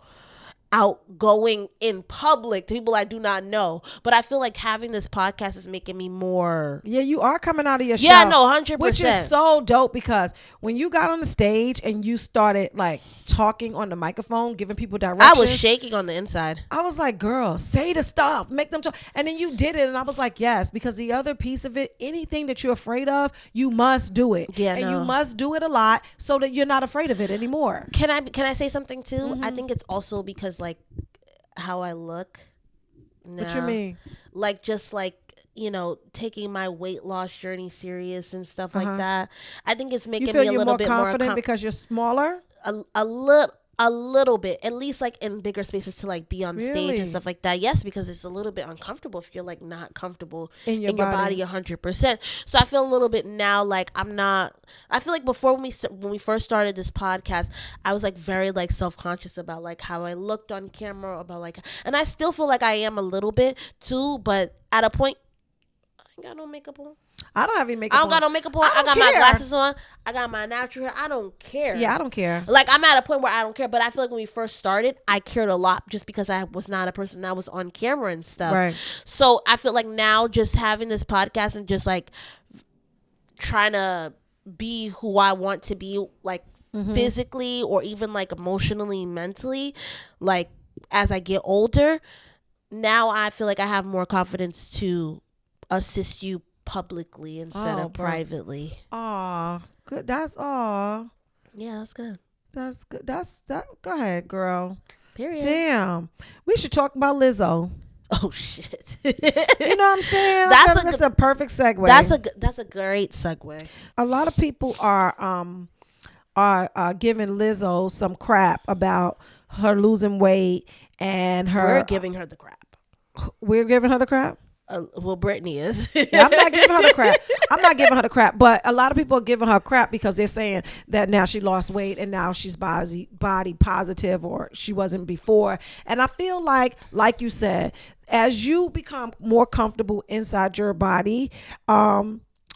outgoing in public to people I do not know. But I feel like having this podcast is making me more... Yeah, you are coming out of your Yeah, shell. no, 100%. Which is so dope because when you got on the stage and you started like talking on the microphone, giving people directions. I was shaking on the inside. I was like, girl, say the stuff, make them talk. And then you did it. And I was like, yes, because the other piece of it, anything that you're afraid of, you must do it. Yeah, and no. you must do it a lot so that you're not afraid of it anymore. Can I say something too? I think it's also because like how I look now. What you mean? Like just like, taking my weight loss journey serious and stuff like that. I think it's making You feel me a you're little more bit confident more because you're smaller? a little bit, at least like in bigger spaces to like be on stage Really? and stuff like that. Yes, because it's a little bit uncomfortable if you're like not comfortable In your body 100%. So I feel a little bit now like I feel like before when we first started this podcast, I was like very like self-conscious about like how I looked on camera, about like, and I still feel like I am a little bit too, but at a point I ain't got no makeup on. I don't have any makeup I don't got no makeup on. I got my glasses on. I got my natural hair. I don't care. Yeah, I don't care. Like, I'm at a point where I don't care. But I feel like when we first started, I cared a lot just because I was not a person that was on camera and stuff. Right. So I feel like now just having this podcast and just like trying to be who I want to be, like physically or even like emotionally, mentally, like as I get older, now I feel like I have more confidence to assist you publicly instead of privately. Aw, good. That's all. Yeah, that's good. That's good. That. Go ahead, girl. Period. Damn. We should talk about Lizzo. Oh shit. You know what I'm saying? That's a perfect segue. That's a great segue. A lot of people are giving Lizzo some crap about her losing weight and her. We're giving her the crap. We're giving her the crap. Well, Brittany is. Yeah, I'm not giving her the crap. I'm not giving her the crap. But a lot of people are giving her crap because they're saying that now she lost weight and now she's body positive, or she wasn't before. And I feel like you said, as you become more comfortable inside your body,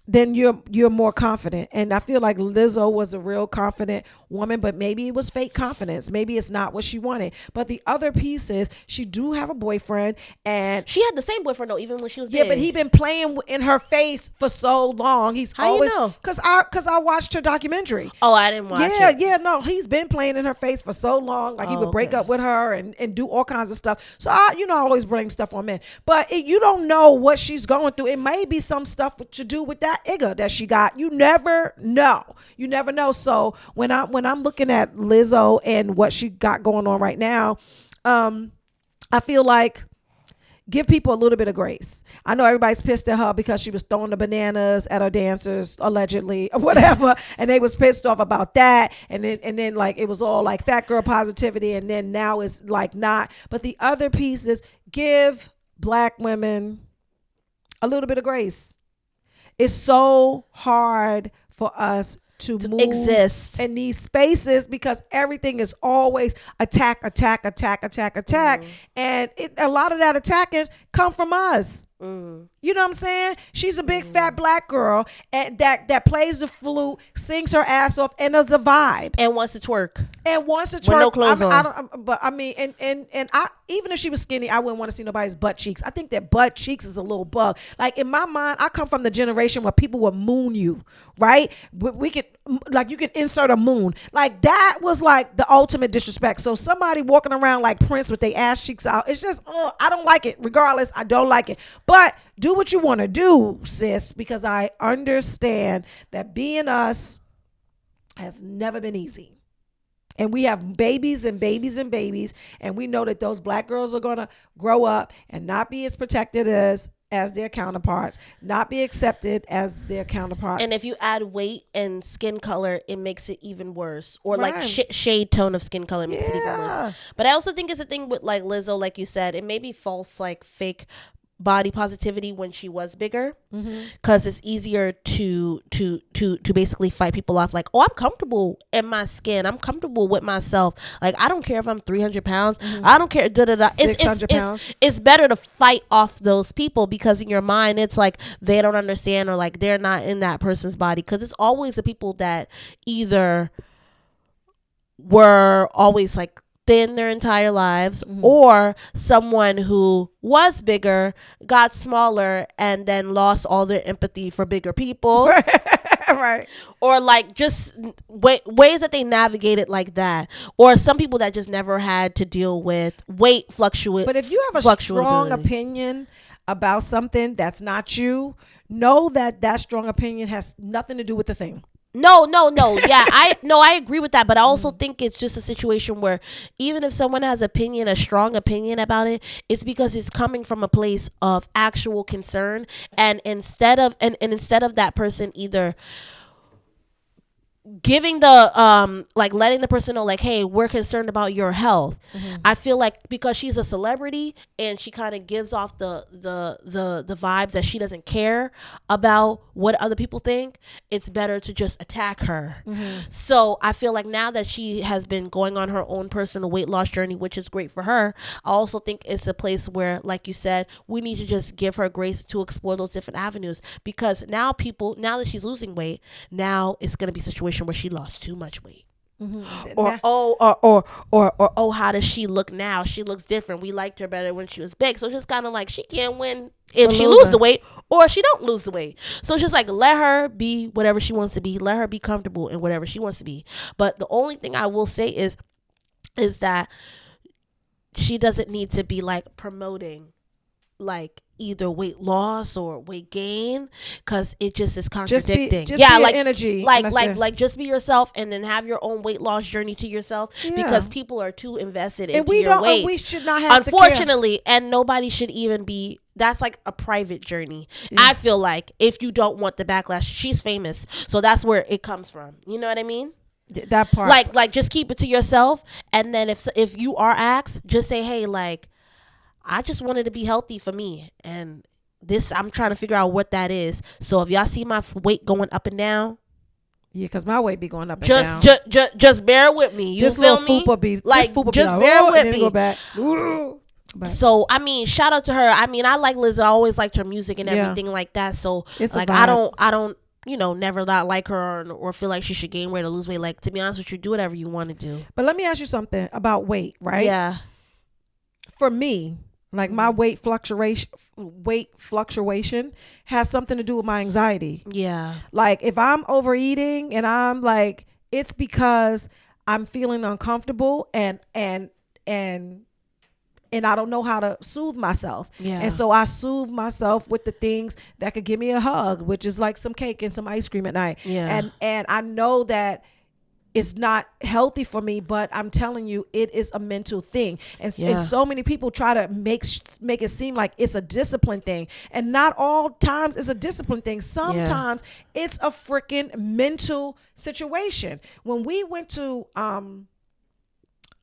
then you're more confident. And I feel like Lizzo was a real confident woman, but maybe it was fake confidence. Maybe it's not what she wanted. But the other piece is she do have a boyfriend, and she had the same boyfriend though, even when she was big. Yeah, but he been playing in her face for so long. He's How always, you know? Cause I watched her documentary. Oh, I didn't watch it. Yeah, no, he's been playing in her face for so long. Like he would break up with her and do all kinds of stuff. So I always blame stuff on men. But you don't know what she's going through. It may be some stuff to do with that igga that she got. You never know. So when I'm looking at Lizzo and what she got going on right now, I feel like give people a little bit of grace. I know everybody's pissed at her because she was throwing the bananas at her dancers, allegedly, or whatever, and they was pissed off about that. And then like it was all like fat girl positivity, and then now it's like not. But the other piece is give Black women a little bit of grace. It's so hard for us to move exist in these spaces because everything is always attack. And a lot of that attacking come from us. You know what I'm saying? She's a big fat Black girl and that plays the flute, sings her ass off, and does a vibe. And wants to twerk. With no clothes on. But I mean, and I, even if she was skinny, I wouldn't want to see nobody's butt cheeks. I think that butt cheeks is a little bug. Like in my mind, I come from the generation where people would moon you, right? We could, like, you could insert a moon. Like that was like the ultimate disrespect. So somebody walking around like Prince with their ass cheeks out, it's just, I don't like it. Regardless, I don't like it. But do what you want to do, sis, because I understand that being us has never been easy. And we have babies and babies and babies. And we know that those Black girls are going to grow up and not be as protected as their counterparts, not be accepted as their counterparts. And if you add weight and skin color, it makes it even worse. Or like shade tone of skin color makes it even worse. But I also think it's a thing with like Lizzo, like you said, it may be false, like fake body positivity when she was bigger, because it's easier to basically fight people off. Like, oh, I'm comfortable in my skin, I'm comfortable with myself, like I don't care if I'm 300 pounds, I don't care, 600 pounds. It's better to fight off those people, because in your mind it's like they don't understand, or like they're not in that person's body, because it's always the people that either were always like thin their entire lives, or someone who was bigger, got smaller, and then lost all their empathy for bigger people. Right. Or like just ways that they navigated like that. Or some people that just never had to deal with weight fluctuate. But if you have a strong opinion about something that's not you, know that strong opinion has nothing to do with the thing. No. Yeah, I agree with that. But I also think it's just a situation where even if someone has a strong opinion about it, it's because it's coming from a place of actual concern. And instead of that person either giving the like letting the person know like, hey, we're concerned about your health. I feel like because she's a celebrity and she kind of gives off the vibes that she doesn't care about what other people think, it's better to just attack her. So I feel like now that she has been going on her own personal weight loss journey, which is great for her, I also think it's a place where, like you said, we need to just give her grace to explore those different avenues, because now that she's losing weight, now it's going to be a situation where she lost too much weight. Or how does she look now? She looks different. We liked her better when she was big. So it's just kind of like she can't win if she loses the weight or she don't lose the weight. So it's just like, let her be whatever she wants to be. Let her be comfortable in whatever she wants to be. But the only thing I will say is that she doesn't need to be like promoting like either weight loss or weight gain, because it just is contradicting. Just be like energy, like just be yourself, and then have your own weight loss journey to yourself, because people are too invested into your weight. We should not have, unfortunately, and nobody should even be. That's like a private journey. I feel like if you don't want the backlash, she's famous, so that's where it comes from. You know what I mean? That part, like just keep it to yourself, and then if you are asked, just say, hey, like, I just wanted to be healthy for me, and this, I'm trying to figure out what that is. So if y'all see my weight going up and down, because my weight be going up and down. Just bear with me. You this feel me? Just bear with me. Go back. So I mean, shout out to her. I mean, I like Lizzo. I always liked her music and everything like that. So it's like, I don't. Never not like her or feel like she should gain weight or lose weight. Like, to be honest with you, do whatever you want to do. But let me ask you something about weight, right? Yeah. For me, like, my weight fluctuation has something to do with my anxiety. Yeah. Like, if I'm overeating and I'm like, it's because I'm feeling uncomfortable and I don't know how to soothe myself. Yeah. And so I soothe myself with the things that could give me a hug, which is like some cake and some ice cream at night. Yeah. And I know that it's not healthy for me, but I'm telling you, it is a mental thing. And so many people try to make it seem like it's a discipline thing. And not all times it's a discipline thing. Sometimes it's a freaking mental situation. When we went to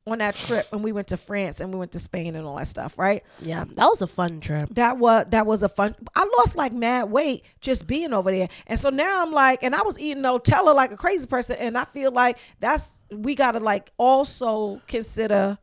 on that trip, when we went to France and we went to Spain and all that stuff, right? Yeah, that was a fun trip. That was a fun. I lost like mad weight just being over there, and so now I'm like, and I was eating Nutella like a crazy person, and I feel like we gotta like also consider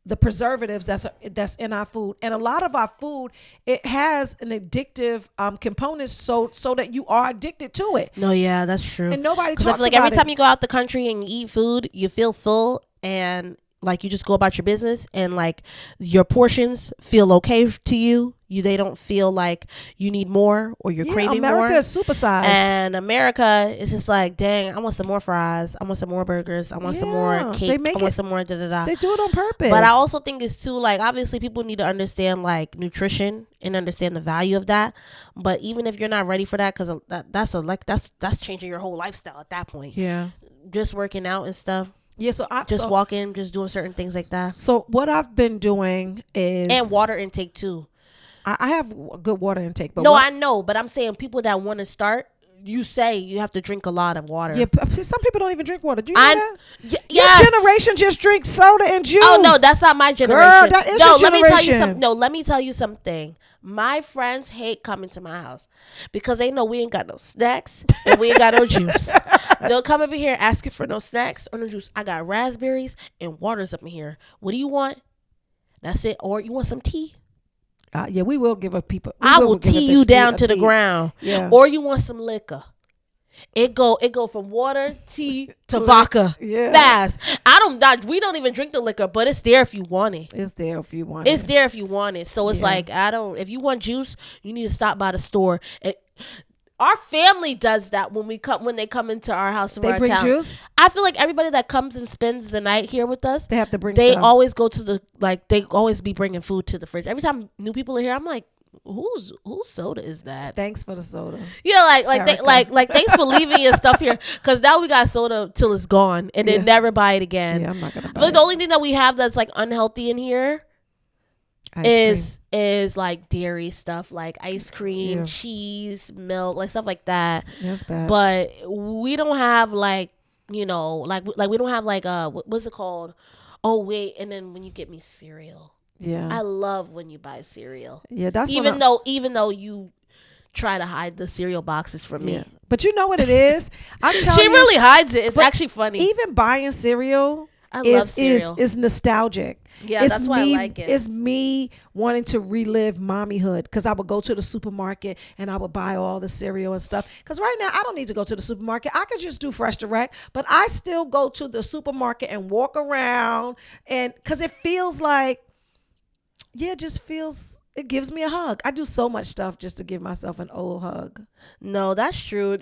the preservatives that's in our food, and a lot of our food, it has an addictive components, so that you are addicted to it. No, yeah, that's true. And nobody talks about it. I feel like every time you go out the country and you eat food, you feel full, and like you just go about your business, and like your portions feel okay to you. They don't feel like you need more or you're craving more. America is supersized. And America is just like, dang, I want some more fries. I want some more burgers. I want some more cake. I want some more da-da-da. They do it on purpose. But I also think it's too, like, obviously people need to understand like nutrition and understand the value of that. But even if you're not ready for that, because that's changing your whole lifestyle at that point. Yeah. Just working out and stuff. Yeah, so walking, just doing certain things like that. So what I've been doing is, and water intake too. I have a good water intake, but I know, but I'm saying people that want to start, you say you have to drink a lot of water. Yeah, some people don't even drink water. Do you know that? Yes. Your generation just drinks soda and juice. Oh no, that's not my generation. Girl, that is your generation. Let me tell you something. My friends hate coming to my house because they know we ain't got no snacks and we ain't got no juice. Don't come over here asking for no snacks or no juice. I got raspberries and waters up in here. What do you want? That's it. Or you want some tea? Yeah, we will give a people. I will tea you down to the ground. Yeah. Or you want some liquor? It go from water, tea to vodka. Yeah. Fast. We don't even drink the liquor, but it's there if you want it. It's there if you want it. It's there if you want it. So it's like, if you want juice, you need to stop by the store. Our family does that when they come into our house. They bring juice? I feel like everybody that comes and spends the night here with us, they have to bring They stuff. always go to they always be bringing food to the fridge. Every time new people are here, I'm like, whose soda is that? Thanks for the soda. Yeah, like thanks for leaving your stuff here, because now we got soda till it's gone and then never buy it again. Yeah, I'm not gonna buy but it. The only thing that we have that's like unhealthy in here is like dairy stuff, like ice cream, cheese, milk, like stuff like that. That's bad. But we don't have like we don't have like what's it called? Oh wait, and then when you get me cereal. Yeah. I love when you buy cereal. Yeah, that's even though you try to hide the cereal boxes from me. But you know what it is? I'm telling she you, really hides it. It's actually funny. Even buying cereal love cereal. Is nostalgic. Yeah, that's why I like it. It's me wanting to relive mommyhood, because I would go to the supermarket and I would buy all the cereal and stuff. Because right now I don't need to go to the supermarket. I could just do Fresh Direct, but I still go to the supermarket and walk around, and because it feels like, it gives me a hug. I do so much stuff just to give myself an old hug. No, that's true.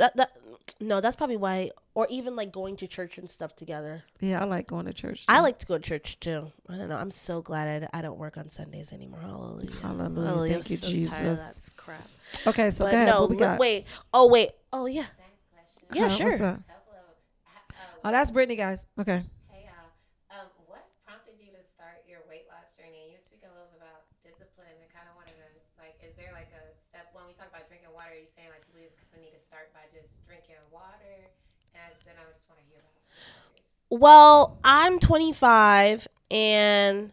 No, that's probably why. Or even like going to church and stuff together. Yeah, I like going to church too. I like to go to church too. I don't know. I'm so glad I don't work on Sundays anymore. Hallelujah. Hallelujah. Thank you, so Jesus. tired of that crap. Okay, so But go ahead. no, What we got? wait. Oh, wait. Oh, yeah. Next question. Yeah, sure. What's up? Oh, that's Brittany, guys. Okay. Hey, what prompted you to start your weight loss journey? You were speaking a little bit about discipline. I kind of wanted to, like, is there like a step when we talk about drinking water? Are you saying like people just kind of need to start by just drinking water? And then I just want to hear about it. Well, I'm 25 and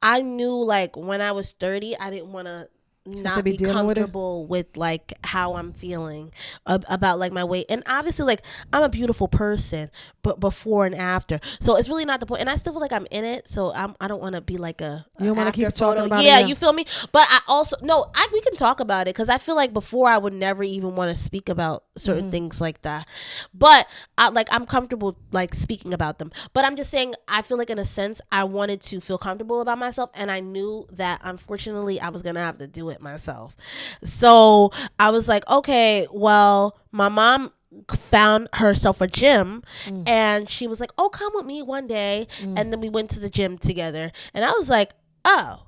I knew like when I was 30, I didn't want to not be comfortable with like how I'm feeling about like my weight. And obviously like I'm a beautiful person, but before and after. So it's really not the point. And I still feel like I'm in it. So I don't want to be like you don't want to keep talking about yeah, it. you feel me? But I also, we can talk about it because I feel like before I would never even want to speak about certain things like that. But I'm comfortable like speaking about them. But I'm just saying, I feel like in a sense, I wanted to feel comfortable about myself. And I knew that unfortunately I was going to have to do it myself. So I was like, okay, well, my mom found herself a gym and she was like, oh, come with me one day. And then we went to the gym together. And I was like, oh,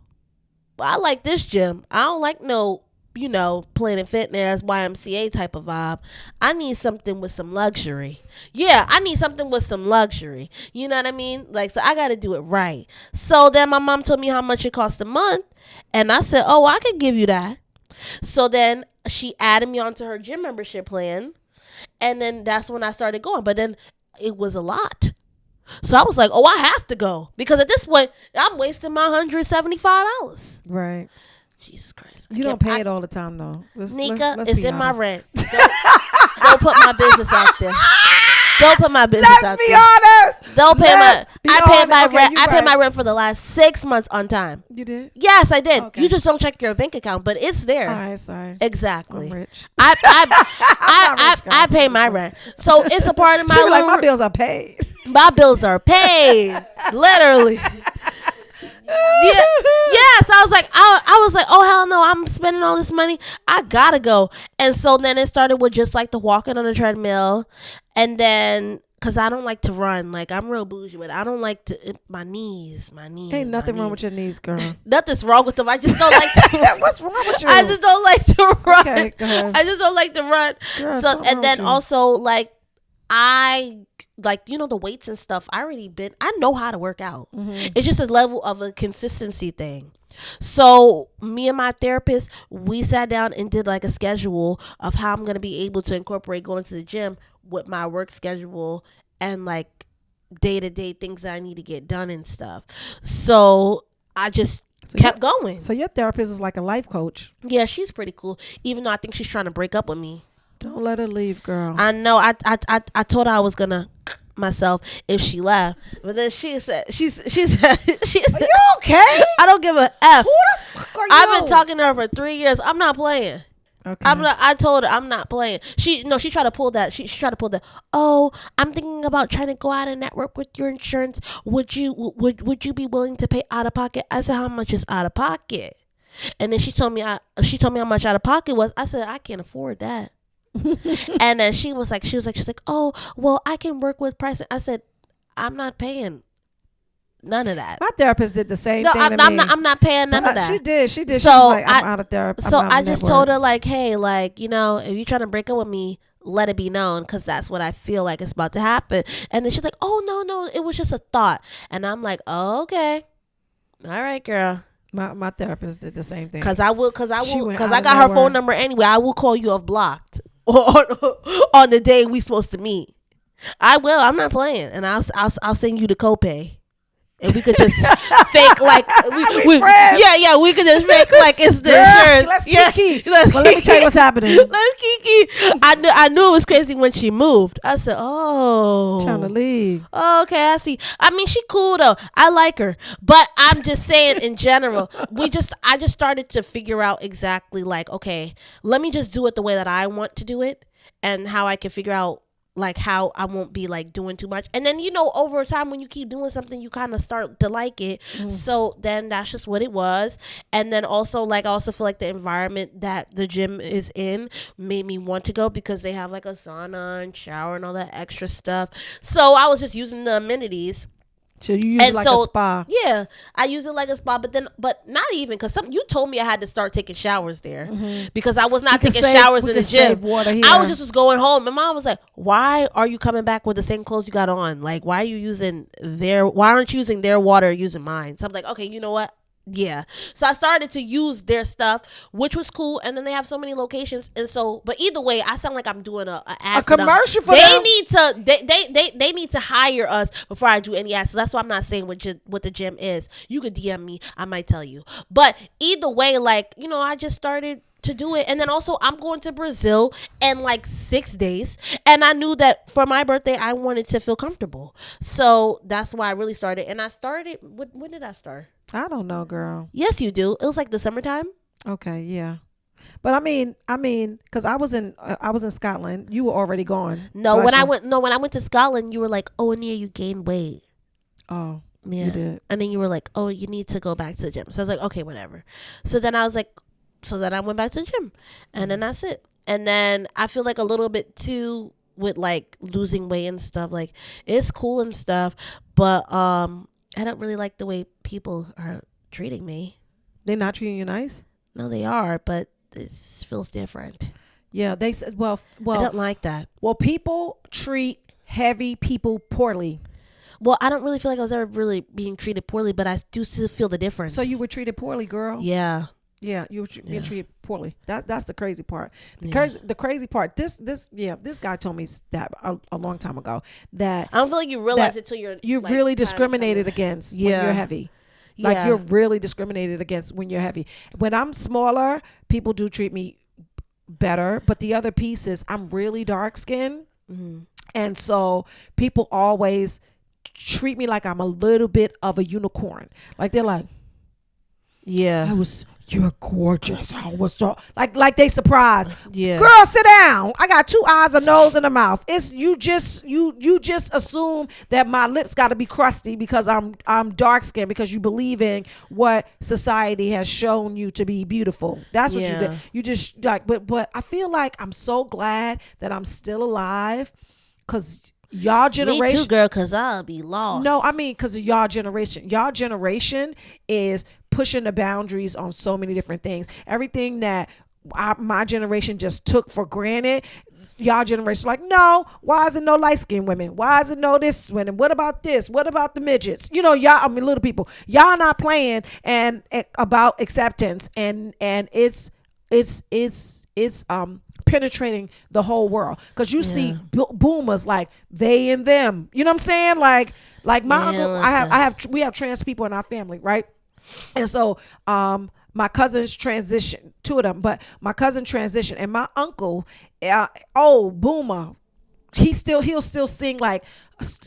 well, I like this gym. I don't like no, Planet Fitness, YMCA type of vibe. I need something with some luxury. Yeah, I need something with some luxury. You know what I mean? Like, so I got to do it right. So then my mom told me how much it cost a month. And I said, oh, I could give you that. So then she added me onto her gym membership plan. And then that's when I started going. But then it was a lot. So I was like, oh, I have to go. Because at this point, I'm wasting my $175. Right. Jesus Christ. You don't pay it all the time, though. Nika, let's it's be in my honest. rent. Don't put my business out there. Don't put my business out Let's be there. honest. Don't pay my. I paid my rent. I paid right. my rent for the last 6 months on time. You did? Yes, I did. Okay. You just don't check your bank account, but it's there. All right, sorry. Exactly. I'm rich. I pay my rent, so it's a part of my. She be like, my bills are paid. My bills are paid, literally. Yeah, so I was like, oh hell no, I'm spending all this money. I gotta go. And so then it started with just like the walking on the treadmill, and then because I don't like to run, like I'm real bougie, but I don't like to my knees. Ain't nothing wrong with your knees, girl. Nothing's wrong with them. I just don't like to. What's wrong with you? I just don't like to run. Okay, go ahead. I just don't like to run. Girl, So and then also like I like the weights and stuff. I know how to work out. It's just a level of a consistency thing. So me and my therapist, we sat down and did like a schedule of how I'm gonna be able to incorporate going to the gym with my work schedule and like day-to-day things that I need to get done and stuff. So I just kept going. So your therapist is like a life coach. Yeah, she's pretty cool. Even though I think she's trying to break up with me. Don't let her leave, girl. I know. I told her I was gonna myself if she left, but then she said, Are you okay? I don't give a F. Who the fuck are you? I've been talking to her for 3 years. I'm not playing. Okay. I told her I'm not playing. She tried to pull that. She tried to pull that. Oh, I'm thinking about trying to go out and network with your insurance. Would you be willing to pay out of pocket? I said, how much is out of pocket? And then she told me how much out of pocket was. I said, I can't afford that. And then she was like, oh, well, I can work with pricing. I said, I'm not paying none of that. My therapist did the same thing. I'm not paying none of that. She did. So she was like, I'm out of therapy. So I just told her like, hey, like, if you're trying to break up with me, let it be known, because that's what I feel like is about to happen. And then she's like, oh no, it was just a thought. And I'm like, oh, okay, all right, girl. My therapist did the same thing. Because I got her phone number anyway. I will call you off blocked on the day we supposed to meet. I will. I'm not playing, and I'll send you the copay. And we could just fake like we could just fake like it's the insurance. Let's kiki. Well, let me tell you what's happening. Let's kiki. I knew it was crazy when she moved. I said, oh, trying to leave. Oh, okay, I see. I mean, she cool though. I like her, but I'm just saying in general. I just started to figure out exactly like, okay, let me just do it the way that I want to do it, and how I can figure out like how I won't be like doing too much. And then, over time when you keep doing something, you kind of start to like it. So then that's just what it was. And then also, like, I also feel like the environment that the gym is in made me want to go, because they have like a sauna and shower and all that extra stuff. So I was just using the amenities. So you use it like a spa. Yeah, I use it like a spa, but not even, because you told me I had to start taking showers there, because I was not taking showers in the gym. I was just going home. My mom was like, "Why are you coming back with the same clothes you got on? Like, why aren't you using their water or using mine?" So I'm like, okay, you know what? Yeah. So I started to use their stuff, which was cool. And then they have so many locations. And so, but either way, I sound like I'm doing a ad for commercial them. for them. They need to hire us before I do any ads. So that's why I'm not saying what the gym is. You could DM me. I might tell you. But either way, like, I just started to do it. And then also, I'm going to Brazil in like 6 days, and I knew that for my birthday I wanted to feel comfortable, so that's why I really started. And I started, when did I start? I don't know, girl. Yes, you do. It was like the summertime. Okay, yeah. But I mean, because I was in Scotland. You were already gone. When I went to Scotland, you were like, "Oh, Ania, you gained weight." Oh, yeah. You did. And then you were like, "Oh, you need to go back to the gym." So I was like, "Okay, whatever." So then I was like, then I went back to the gym, and then that's it. And then I feel like a little bit too with like losing weight and stuff. Like, it's cool and stuff, but I don't really like the way people are treating me. They're not treating you nice? No, they are, but it feels different. Yeah, they said, well, I don't like that. Well, people treat heavy people poorly. Well, I don't really feel like I was ever really being treated poorly, but I do still feel the difference. So you were treated poorly, girl? Yeah. Yeah, you were being treated poorly. That's the crazy part. The crazy part. This guy told me that a long time ago, that I don't feel like you realize it till you're like, really discriminated against when you're heavy. Like, you're really discriminated against when you're heavy. When I'm smaller, people do treat me better, but the other piece is I'm really dark skinned, and so people always treat me like I'm a little bit of a unicorn. Like, they're like, you're gorgeous. I was so like they surprised. Yeah. Girl, sit down. I got 2 eyes, a nose, and a mouth. It's you just assume that my lips got to be crusty because I'm dark skinned, because you believe in what society has shown you to be beautiful. That's what you did. You just like, but I feel like I'm so glad that I'm still alive, because y'all generation. Me too, girl, because I'll be lost. No, I mean, because of y'all generation. Y'all generation is pushing the boundaries on so many different things. Everything that my generation just took for granted, y'all generation like, no, why is it no light-skinned women? Why is it no this women? What about this? What about the midgets? Little people. Y'all not playing and about acceptance, and it's penetrating the whole world, because you see boomers like they and them. You know what I'm saying? Like my uncle. We have trans people in our family, right? And so my cousins transition, 2 of them, but my cousin transitioned, and my uncle, boomer, he'll still sing like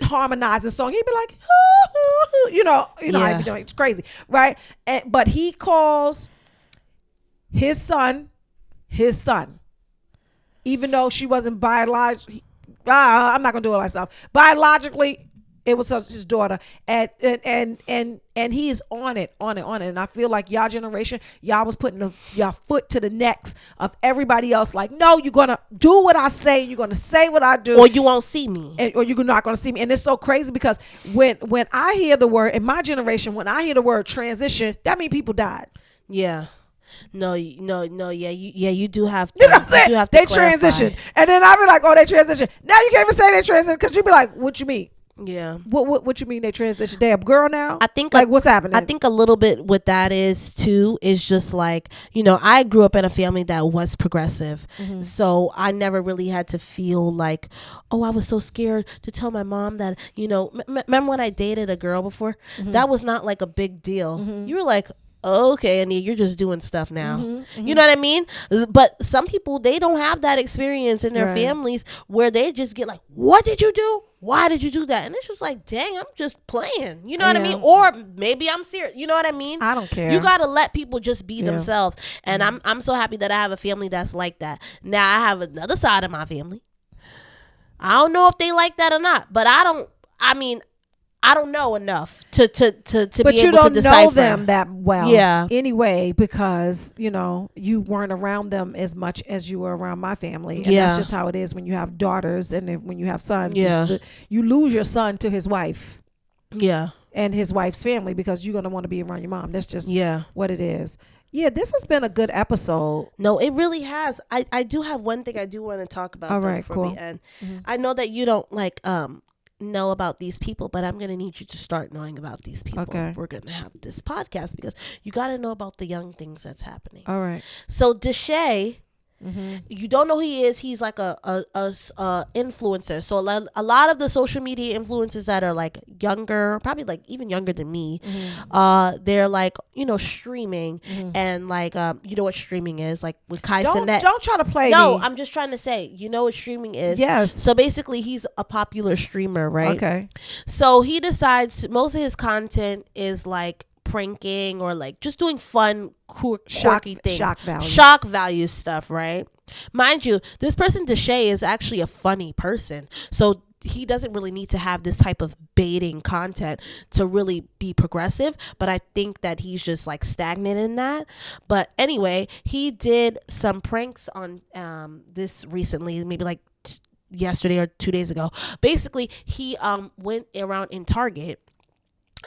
harmonizing song. He'd be like, it's crazy, right? But he calls his son, even though she wasn't biologically. I'm not gonna do all that stuff. Biologically, it was his daughter, and he is on it. And I feel like y'all generation, y'all was putting y'all foot to the necks of everybody else. Like, no, you're gonna do what I say, you're gonna say what I do, or you won't see me, or you're not gonna see me. And it's so crazy, because when I hear the word, in my generation, when I hear the word transition, that means people died. Yeah. No, yeah, you do have to. You know what I'm saying? They transition, and then I be like, oh, they transition. Now you can't even say they transition, because you be like, what you mean? Yeah. What you mean they transition? They a girl now? I think like what's happening? I think a little bit what that is too is just like, I grew up in a family that was progressive. Mm-hmm. So I never really had to feel like, oh, I was so scared to tell my mom that, remember when I dated a girl before? Mm-hmm. That was not like a big deal. Mm-hmm. You were like, okay, Ania, you're just doing stuff now. Mm-hmm, mm-hmm. You know what I mean? But some people, they don't have that experience in their families where they just get like, what did you do? Why did you do that? And it's just like, dang, I'm just playing. You know what I mean? Or maybe I'm serious. You know what I mean? I don't care. You got to let people just be themselves. And I'm so happy that I have a family that's like that. Now I have another side of my family. I don't know if they like that or not, but I don't know enough to be able to decipher. But you don't know them that well, anyway, because you weren't around them as much as you were around my family, and that's just how it is when you have daughters, and then when you have sons. You lose your son to his wife, and his wife's family, because you're gonna want to be around your mom. That's just what it is. Yeah, this has been a good episode. No, it really has. I do have one thing I do want to talk about before we end. Mm-hmm. I know that you don't know about these people, but I'm gonna need you to start knowing about these people. Okay. We're gonna have this podcast because you got to know about the young things that's happening. All right. So Deshae, you don't know who he is. He's like a influencer. So a lot of the social media influencers that are like younger, probably like even younger than me, they're like streaming and like you know what streaming is, like with Kai Cenat. Don't try to play No, me. I'm just trying to say, you know what streaming is. Yes. So basically, he's a popular streamer, right? Okay. So he decides most of his content is like pranking or like just doing fun quirky things, shock value stuff, right? Mind you, this person Deshae is actually a funny person, so he doesn't really need to have this type of baiting content to really be progressive, but I think that he's just like stagnant in that. But anyway, he did some pranks on this recently, maybe like yesterday or 2 days ago. Basically, he went around in Target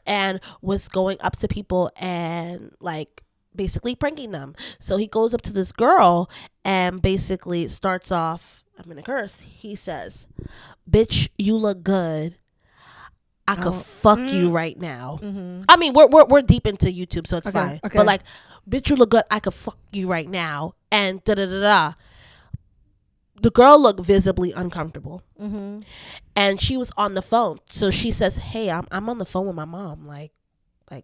and was going up to people and like basically pranking them. So he goes up to this girl and basically starts off, I'm gonna curse, he says, "Bitch, you look good. I could fuck you right now." I mean, we're deep into YouTube, so it's fine. Okay. But like, "Bitch, you look good. I could fuck you right now." And da da da da. The girl looked visibly uncomfortable, and she was on the phone. So she says, "Hey, I'm on the phone with my mom. Like,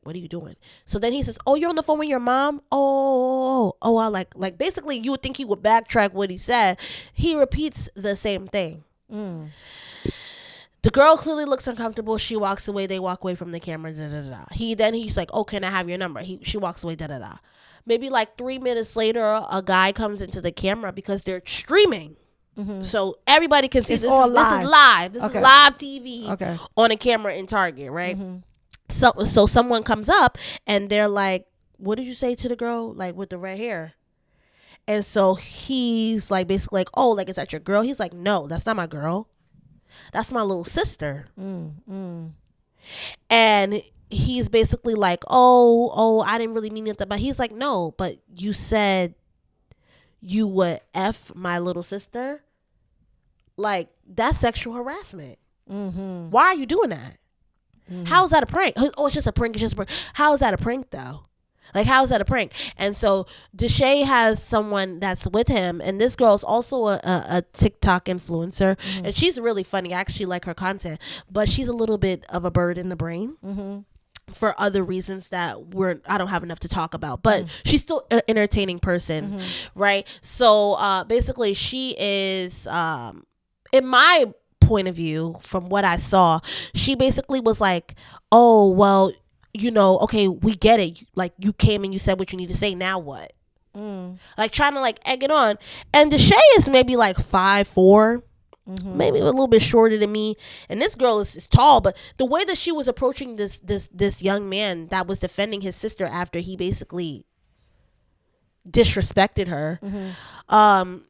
what are you doing?" So then he says, "Oh, you're on the phone with your mom? Oh, I like basically you would think he would backtrack what he said. He repeats the same thing. The girl clearly looks uncomfortable. She walks away. They walk away from the camera. Da, da, da. He's like, "Oh, can I have your number?" She walks away. Da da da. Maybe like 3 minutes later, a guy comes into the camera because they're streaming. So everybody can see this is live. This is live TV on a camera in Target, right? So someone comes up and they're like, "What did you say to the girl like with the red hair?" And so he's like basically like, "Oh, like, is that your girl?" He's like, "No, that's not my girl. That's my little sister." And he's basically like, oh, I didn't really mean it. But he's like, "No, but you said you would F my little sister. Like, that's sexual harassment. Why are you doing that? How is that a prank?" "Oh, it's just a prank. It's just a prank." How is that a prank though? Like, how is that a prank? And so Deshae has someone that's with him, and this girl's also a TikTok influencer, and she's really funny. I actually like her content, but she's a little bit of a bird in the brain. For other reasons that I don't have enough to talk about, but she's still an entertaining person, right? So basically, she is, in my point of view, from what I saw, she basically was like, "Oh, well, okay, we get it. Like, you came and you said what you need to say. Now what?" Like, trying to like egg it on. And Deshae is maybe like 5'4". Maybe a little bit shorter than me, and this girl is tall, but the way that she was approaching this young man that was defending his sister after he basically disrespected her,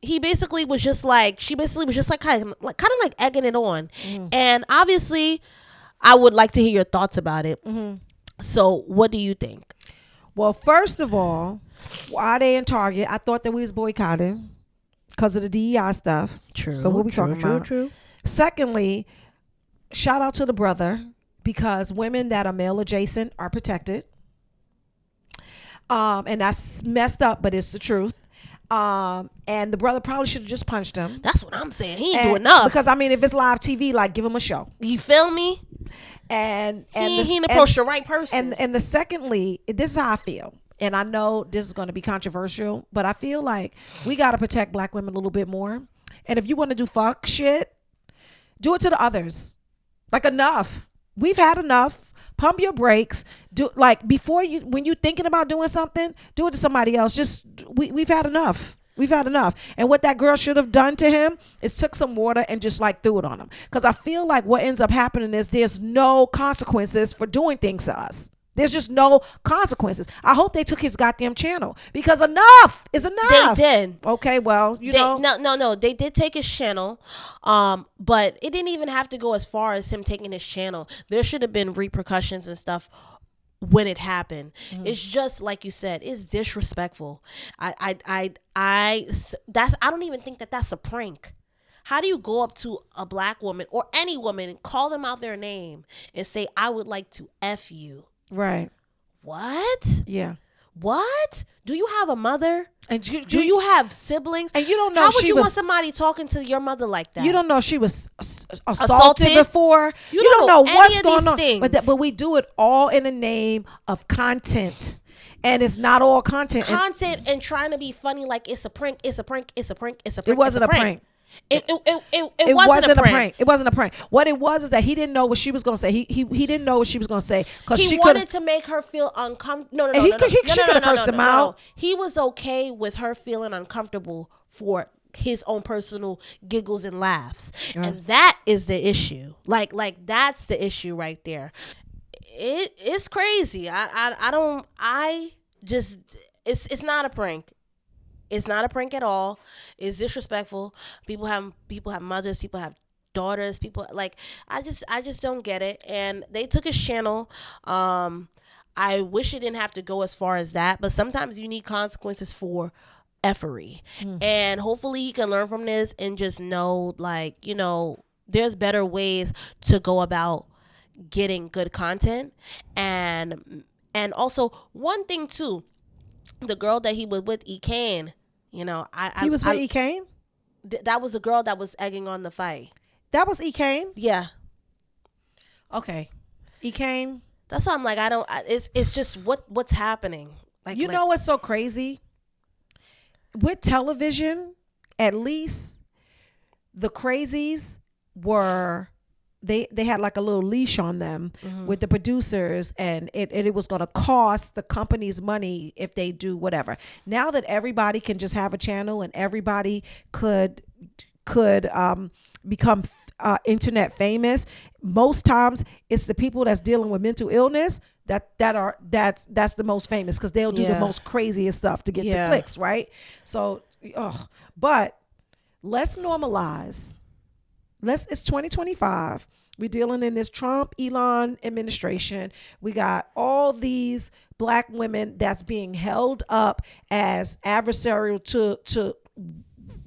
he basically was just like, she basically was just like kind of like egging it on. And obviously I would like to hear your thoughts about it. So what do you think? Well, first of all, why are they in Target? I thought that we was boycotting because of the DEI stuff. True. So what we talking about? True. Secondly, shout out to the brother, because women that are male adjacent are protected. And that's messed up, but it's the truth. And the brother probably should have just punched him. That's what I'm saying. He ain't do enough. Because I mean, if it's live TV, like, give him a show. You feel me? And he approached the right person. And the secondly, this is how I feel. And I know this is going to be controversial, but I feel like we got to protect black women a little bit more. And if you want to do fuck shit, do it to the others. Like, enough. We've had enough. Pump your brakes. Do, like, when you're thinking about doing something, do it to somebody else. We've had enough. We've had enough. And what that girl should have done to him is took some water and just like threw it on him. Because I feel like what ends up happening is there's no consequences for doing things to us. There's just no consequences. I hope they took his goddamn channel because enough is enough. They did. Okay, well, No. They did take his channel, but it didn't even have to go as far as him taking his channel. There should have been repercussions and stuff when it happened. It's just like you said, it's disrespectful. I don't even think that that's a prank. How do you go up to a black woman or any woman and call them out their name and say, I would like to F you? Right. What? Yeah. What? Do you have a mother? And do you have siblings? And you don't know how would you want somebody talking to your mother like that? You don't know she was assaulted before. You don't know what's going on. But we do it all in the name of content. And it's not all content. And trying to be funny like it's a prank. It's a prank. It's a prank. It's a prank. It wasn't a prank. It wasn't a prank. It wasn't a prank. What it was is that he didn't know what she was going to say. He didn't know what she was going to say because he wanted to make her feel uncomfortable. No. She could have cursed him out. He was okay with her feeling uncomfortable for his own personal giggles and laughs, and that is the issue. Like that's the issue right there. It's crazy. It's not a prank. It's not a prank at all. It's disrespectful. People have mothers. People have daughters. People like I just don't get it. And they took his channel. I wish it didn't have to go as far as that. But sometimes you need consequences for effery. And hopefully he can learn from this and just know, like, you know, there's better ways to go about getting good content. And also one thing too, the girl that he was with, Ekane. You know, he was with Ekane? That was the girl that was egging on the fight. That was Ekane? Yeah. Okay. Ekane. That's why I'm like, it's just what's happening. Like, you know what's so crazy? With television, at least the crazies were they had like a little leash on them with the producers, and it was going to cost the companies money if they do whatever. Now that everybody can just have a channel and everybody could become internet famous, most times it's the people that's dealing with mental illness that's the most famous because they'll do the most craziest stuff to get the clicks, right? So, but let's normalize. It's 2025. We're dealing in this Trump-Elon administration. We got all these black women that's being held up as adversarial to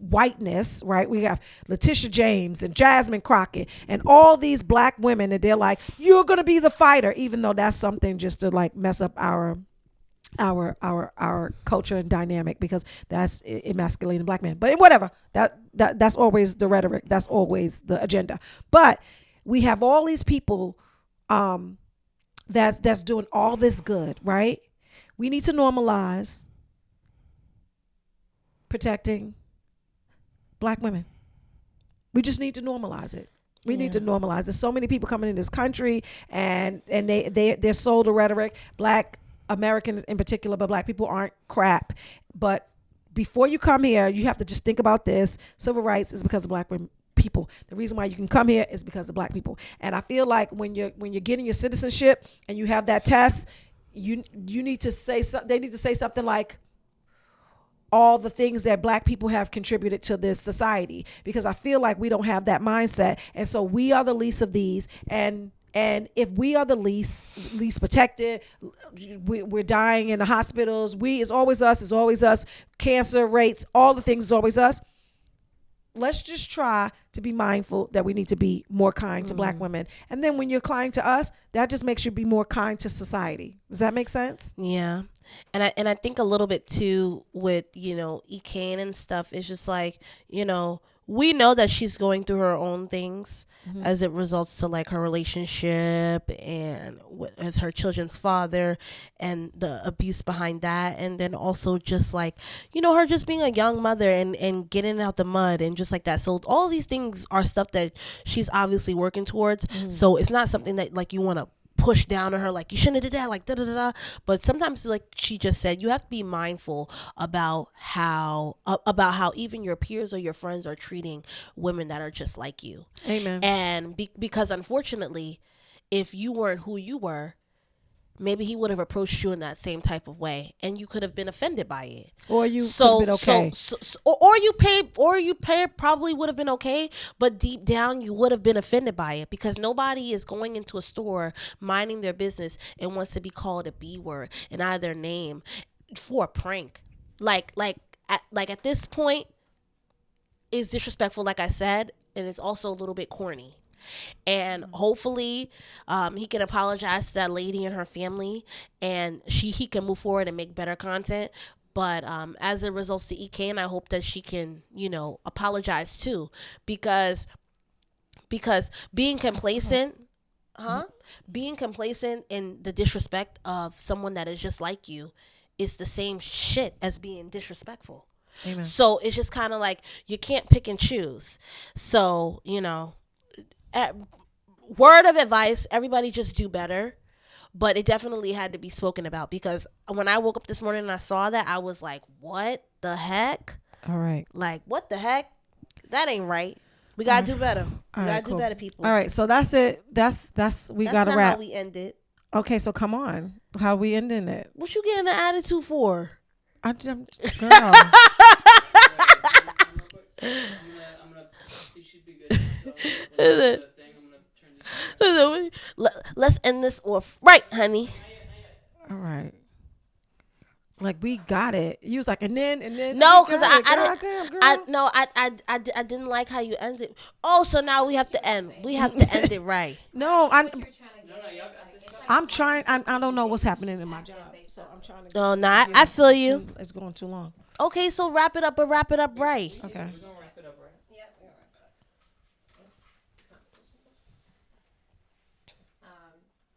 whiteness, right? We have Letitia James and Jasmine Crockett and all these black women, and they're like, you're going to be the fighter, even though that's something just to like mess up our culture and dynamic, because that's emasculating black men. But whatever, that's always the rhetoric, that's always the agenda. But we have all these people that's doing all this good, right? We need to normalize protecting black women. We just need to normalize it. We need to normalize. There's so many people coming in this country, and they're sold a rhetoric. Black Americans in particular, but black people aren't crap. But before you come here, you have to just think about this. Civil rights is because of black people. The reason why you can come here is because of black people. And I feel like when you're getting your citizenship and you have that test, you need to say they need to say something like all the things that black people have contributed to this society, because I feel like we don't have that mindset. And so we are the least of these, and if we are the least protected, we're dying in the hospitals. It's always us. Cancer rates, all the things is always us. Let's just try to be mindful that we need to be more kind to black women. And then when you're kind to us, that just makes you be more kind to society. Does that make sense? Yeah. And I think a little bit too with, you know, Ekane and stuff, it's just like, you know, we know that she's going through her own things as it results to like her relationship and as her children's father and the abuse behind that. And then also just like, you know, her just being a young mother and getting out the mud and just like that. So all these things are stuff that she's obviously working towards. So it's not something that like you want to push down on her like you shouldn't have did that, like da da da da. But sometimes, like she just said, you have to be mindful about how even your peers or your friends are treating women that are just like you. Amen. And because unfortunately, if you weren't who you were, maybe he would have approached you in that same type of way, and you could have been offended by it. Or you could have been okay. Or you probably would have been okay, but deep down you would have been offended by it, because nobody is going into a store minding their business and wants to be called a B word and out of their name for a prank. Like at this point, it's disrespectful, like I said, and it's also a little bit corny. And hopefully he can apologize to that lady and her family, and he can move forward and make better content. But as it results to EK, and I hope that she can, apologize too, because being complacent in the disrespect of someone that is just like you is the same shit as being disrespectful. Amen. So it's just kind of like you can't pick and choose. So, word of advice, everybody just do better. But it definitely had to be spoken about, because when I woke up this morning and I saw that, I was like, what the heck? All right. Like, what the heck? That ain't right. We got to do better. We got to do better, people. All right. So that's it. That's we got to wrap. That's not how we end it. Okay. So come on. How we ending it? What you getting an attitude for? I'm girl. It should be good. Let's end this off right, honey. All right. Like, we got it. You was like, and then. No, because I didn't like how you ended. Oh, so now we have to end. We have to end it right. No, I'm trying. I don't know what's happening in my job, so I'm trying to. No, not. I feel you. It's going too long. Okay, so wrap it up, but wrap it up right. Okay. We're gonna wrap it up, right? Yep, we're gonna wrap it up.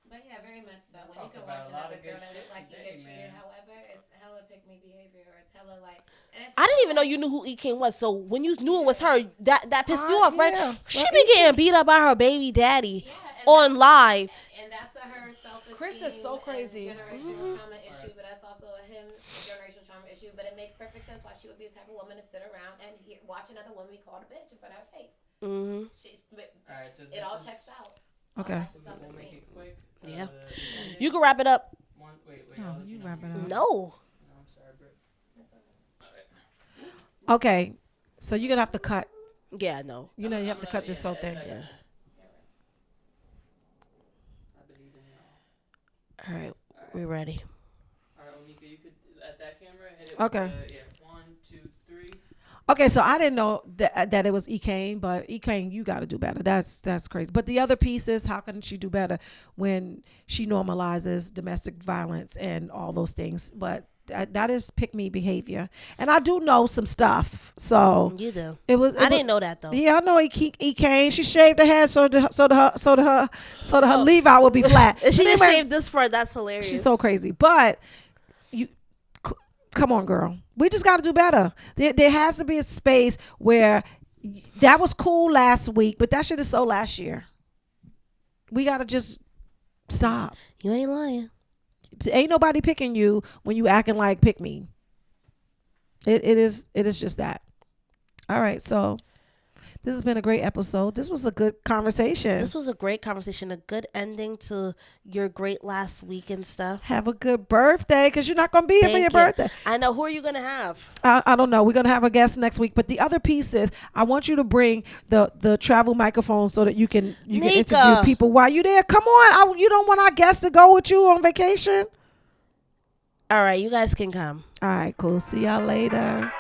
But yeah, very much so. When you can watch another girl that look like you get treated, however, it's hella pick me behavior, or it's hella like. I didn't even know you knew who E-King was. So when you knew it was her, that pissed you off, right? Yeah. She be getting beat up by her baby daddy on live. And that's a her self-esteem. Chris is so crazy. Generational trauma issue, but that's also a him generational trauma issue. But it makes perfect sense why she would be the type of woman to sit around and watch another woman be called a bitch in front of her face. Mm-hmm. All right, so It all checks out. Okay. We'll make it quick. Yeah. You can wrap it up. Wait. No, you wrap it up. No. I'm sorry, Britt. Okay. So you're gonna have to cut. Yeah, no. You have to cut this whole thing. Yeah. I believe in y'all. All right, we're ready. All right, Onika, you could at that camera hit it. Okay. Yeah. 1, 2, 3. Okay, so I didn't know that it was E-Kane, but E-Kane, you got to do better. That's crazy. But the other piece is, how can she do better when she normalizes domestic violence and all those things? But that is pick me behavior, and I do know some stuff. So You do. I didn't know that though. Yeah, I know E-Kane. She shaved her head so that her leave out would be flat. She But just anyway, shaved this part. That's hilarious. she's so crazy. But come on, girl. We just got to do better. There has to be a space where that was cool last week, but that shit is so last year. We got to just stop. You ain't lying. Ain't nobody picking you when you acting like pick me. It is just that. All right, so this has been a great episode. This was a good conversation. This was a great conversation, a good ending to your great last week and stuff. Have a good birthday, because you're not going to be here for your birthday. I know. Who are you going to have? I don't know. We're going to have a guest next week. But the other piece is, I want you to bring the travel microphone so that you can interview people while you're there. Come on. You don't want our guests to go with you on vacation? All right. You guys can come. All right, cool. See y'all later.